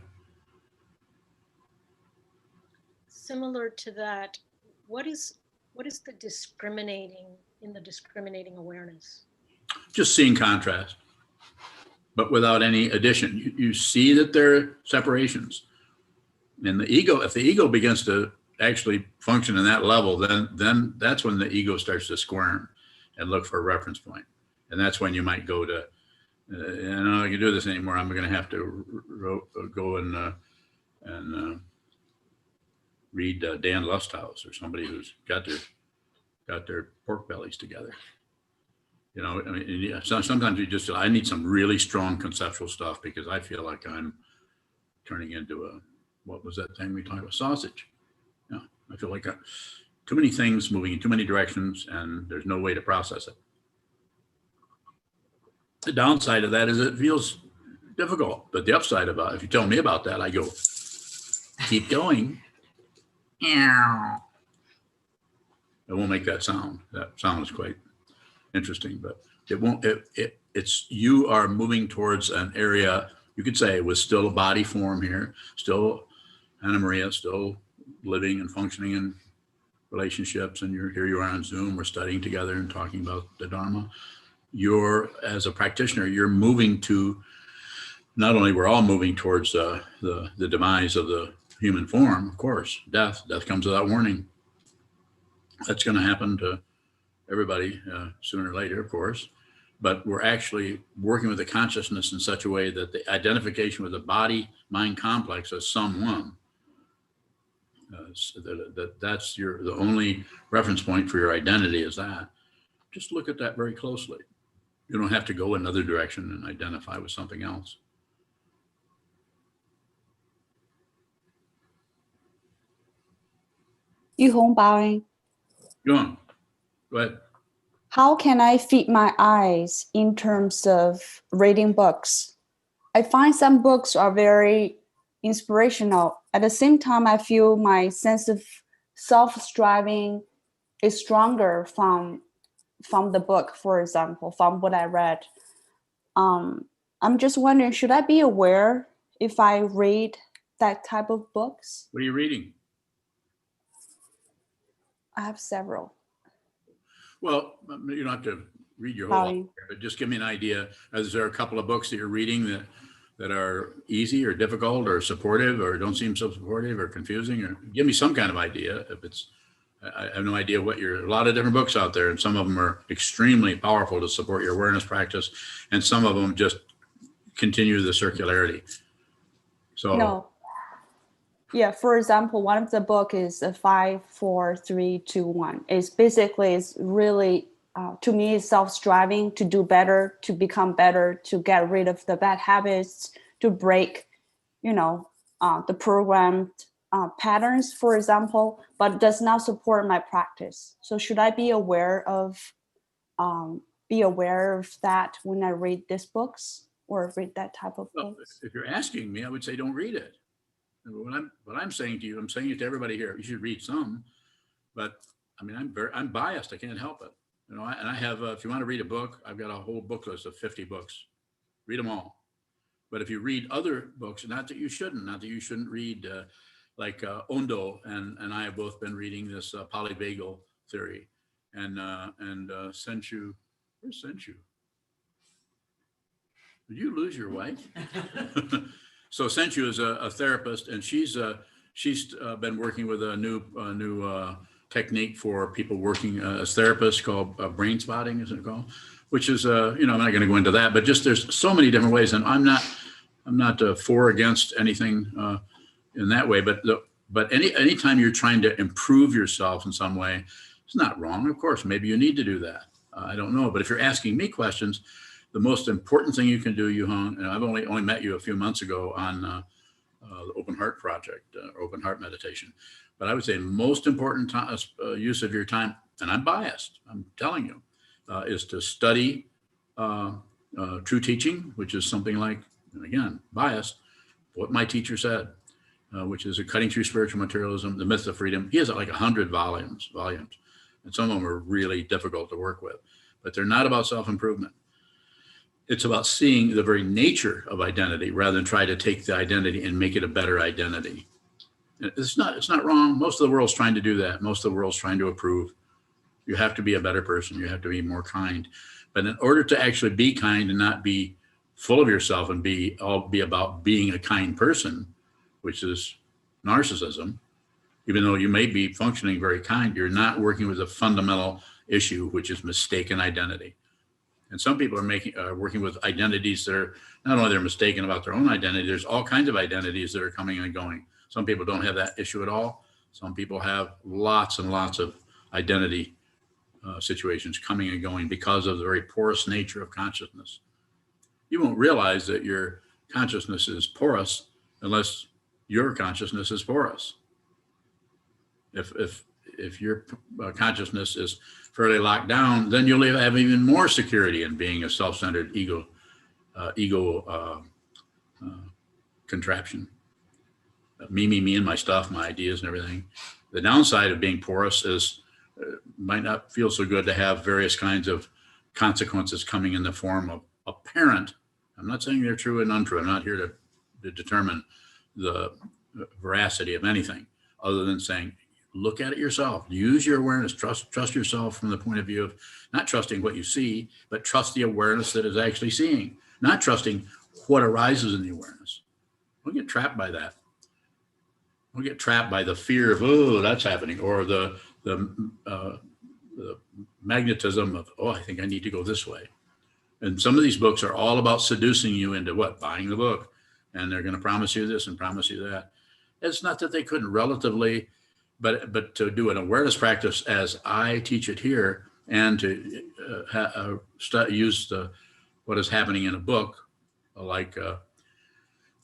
Similar to that, what is the discriminating awareness? Just seeing contrast, but without any addition. You see that there are separations. And if the ego begins to actually function in that level, then that's when the ego starts to squirm and look for a reference point. And that's when you might go to, I don't know if I can do this anymore. I'm going to have to go and read Dan Lusthouse or somebody who's got their pork bellies together. Sometimes I need some really strong conceptual stuff because I feel like I'm turning into what was that thing we talked about? Sausage. Yeah, I feel like too many things moving in too many directions and there's no way to process it. The downside of that is it feels difficult, but the upside of if you tell me about that, I go, keep going. It won't make that sound. That sound is quite interesting, but it won't. It's you are moving towards an area, you could say, with still a body form here, still Anna Maria, still living and functioning in relationships, and here you are on Zoom. We're studying together and talking about the Dharma. You're, as a practitioner, you're moving to, not only we're all moving towards the demise of the human form, of course, death comes without warning. That's going to happen to everybody sooner or later, of course, but we're actually working with the consciousness in such a way that the identification with the body-mind complex as someone, that's the only reference point for your identity is that. Just look at that very closely. You don't have to go another direction and identify with something else. Yuhong bowing. Go on. Go ahead. How can I feed my eyes in terms of reading books? I find some books are very inspirational. At the same time, I feel my sense of self-striving is stronger from the book, for example, from what I read. I'm just wondering, should I be aware if I read that type of books? What are you reading? I have several. Well, you don't have to read your whole Bowing. life, but just give me an idea. Is there a couple of books that you're reading that are easy or difficult or supportive or don't seem so supportive or confusing? Or give me some kind of idea. If it's, I have no idea what a lot of different books out there, and some of them are extremely powerful to support your awareness practice, and some of them just continue the circularity. So No. Yeah, for example, one of the book is 5, 4, 3, 2, 1. It's basically, it's really, to me, it's self-striving to do better, to become better, to get rid of the bad habits, to break, the programmed patterns, for example, but does not support my practice. So should I be aware of that when I read these books or read that type of books? if you're asking me, I would say don't read it. What I'm saying to you, I'm saying it to everybody here. You should read some, but I mean, I'm biased. I can't help it. And I have, if you want to read a book, I've got a whole book list of 50 books. Read them all. But if you read other books, not that you shouldn't read, like Ondo and I have both been reading this polyvagal theory, and Senchu. Where's Senchu? Did you lose your wife? So Senchu is a therapist, and she's been working with a new technique for people working as therapists called brain spotting, is it called? Which is I'm not going to go into that, but just there's so many different ways, and I'm not for or against anything in that way, but anytime you're trying to improve yourself in some way, it's not wrong. Of course, maybe you need to do that. I don't know, but if you're asking me questions, the most important thing you can do, Yuhong, and I've only met you a few months ago on the Open Heart Project, Open Heart Meditation, but I would say most important use of your time, and I'm biased, I'm telling you, is to study true teaching, which is something like, and again, biased, what my teacher said, which is a Cutting Through Spiritual Materialism, The Myth of Freedom. He has like 100 volumes, and some of them are really difficult to work with, but they're not about self-improvement. It's about seeing the very nature of identity rather than try to take the identity and make it a better identity. It's not wrong. Most of the world's trying to do that. Most of the world's trying to approve. You have to be a better person. You have to be more kind. But in order to actually be kind and not be full of yourself and be about being a kind person, which is narcissism, even though you may be functioning very kind, you're not working with a fundamental issue, which is mistaken identity. And some people are working with identities that are not only they're mistaken about their own identity, there's all kinds of identities that are coming and going. Some people don't have that issue at all. Some people have lots and lots of identity situations coming and going because of the very porous nature of consciousness. You won't realize that your consciousness is porous unless your consciousness is porous. If your consciousness is fairly locked down, then you'll have even more security in being a self-centered ego contraption. Me and my stuff, my ideas and everything. The downside of being porous is might not feel so good to have various kinds of consequences coming in the form of apparent. I'm not saying they're true and untrue. I'm not here to determine the veracity of anything other than saying, look at it yourself. Use your awareness. Trust yourself from the point of view of not trusting what you see, but trust the awareness that is actually seeing, not trusting what arises in the awareness. Don't get trapped by that. Don't get trapped by the fear of, oh, that's happening, or the magnetism of, oh, I think I need to go this way. And some of these books are all about seducing you into what? Buying the book. And they're going to promise you this and promise you that. It's not that they couldn't relatively, but to do an awareness practice as I teach it here, and to use what is happening in a book, like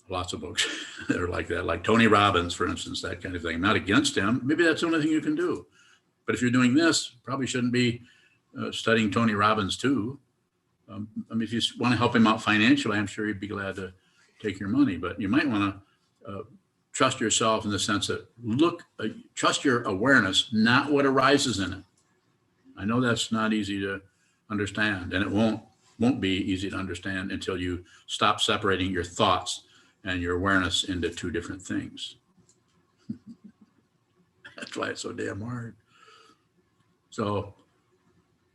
lots of books that are like that, like Tony Robbins, for instance, that kind of thing. I'm not against him. Maybe that's the only thing you can do. But if you're doing this, probably shouldn't be studying Tony Robbins too. I mean, if you want to help him out financially, I'm sure he'd be glad to take your money. But you might want to trust yourself in the sense that trust your awareness, not what arises in it. I know that's not easy to understand, and it won't be easy to understand until you stop separating your thoughts and your awareness into two different things. That's why it's so damn hard. So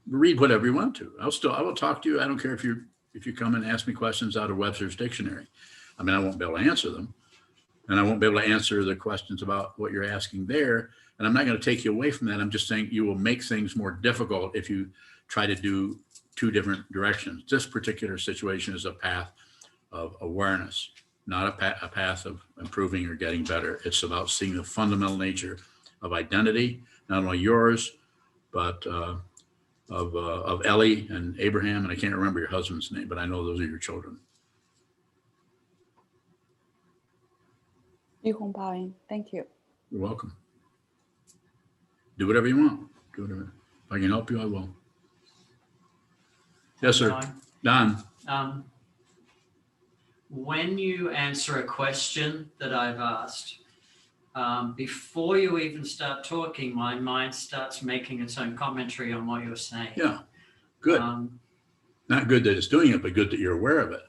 read whatever you want to. I will talk to you. I don't care if you come and ask me questions out of Webster's dictionary. I mean, I won't be able to answer them, and I won't be able to answer the questions about what you're asking there. And I'm not going to take you away from that. I'm just saying you will make things more difficult if you try to do two different directions. This particular situation is a path of awareness, not a path of improving or getting better. It's about seeing the fundamental nature of identity, not only yours, but of Ellie and Abraham, and I can't remember your husband's name, but I know those are your children. Thank you. You're welcome. Do whatever you want. Do whatever. If I can help you, I will. Yes, sir. Don. When you answer a question that I've asked, before you even start talking, my mind starts making its own commentary on what you're saying. Yeah, good. Not good that it's doing it, but good that you're aware of it.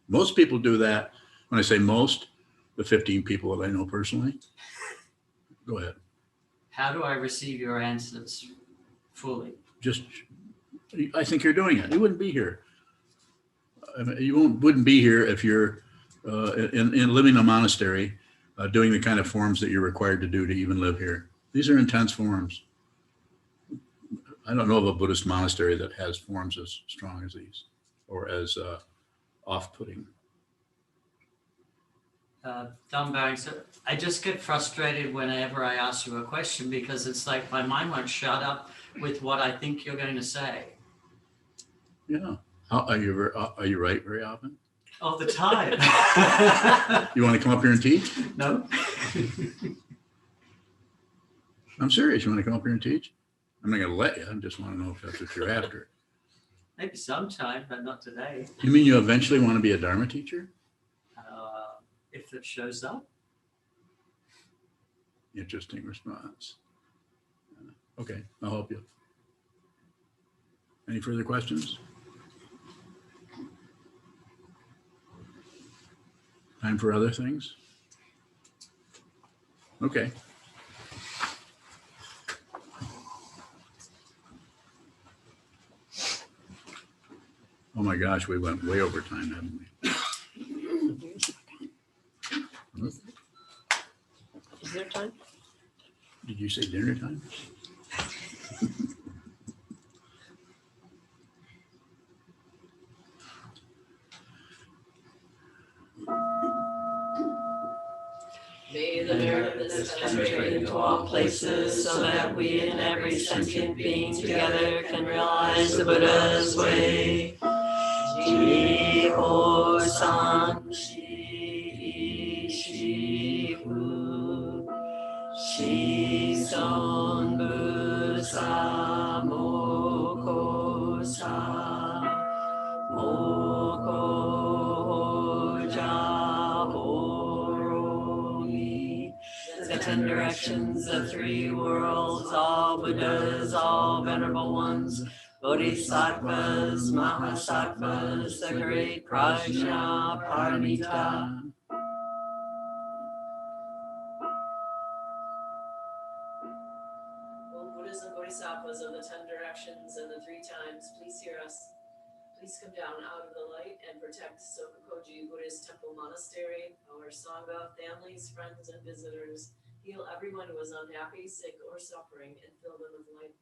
Most people do that. When I say most, the 15 people that I know personally. Go ahead. How do I receive your answers fully? I think you're doing it. You wouldn't be here. I mean, you wouldn't be here if you're in living in a monastery, doing the kind of forms that you're required to do to even live here. These are intense forms. I don't know of a Buddhist monastery that has forms as strong as these, or as off-putting. So I just get frustrated whenever I ask you a question, because it's like my mind won't shut up with what I think you're going to say. Yeah. Are you right very often? All the time. You want to come up here and teach? No. I'm serious. You want to come up here and teach? I'm not going to let you. I just want to know if that's what you're after. Maybe sometime, but not today. You mean you eventually want to be a Dharma teacher? If it shows up. Interesting response. Okay, I'll help you. Any further questions? Time for other things? Okay. Oh my gosh, we went way over time, haven't we? Is there time? Did you say dinner time? May the merit of this penetrate into all places, so that we and every sentient being together can realize the Buddha's way. Ji-ho san shi shi-hu, shi-son bu-sa mo-ko-sa, mo-ko-ja-ho-ro-mi, 10 directions, the 3 worlds, all Buddhas, all venerable ones, Bodhisattvas, Mahasattvas, the great Prajna Paramita. O Buddhas and Bodhisattvas of the 10 directions and the 3 times, please hear us. Please come down out of the light and protect Sokokoji Buddhist Temple Monastery, our Sangha, families, friends, and visitors. Heal everyone who is unhappy, sick, or suffering, and fill them with light.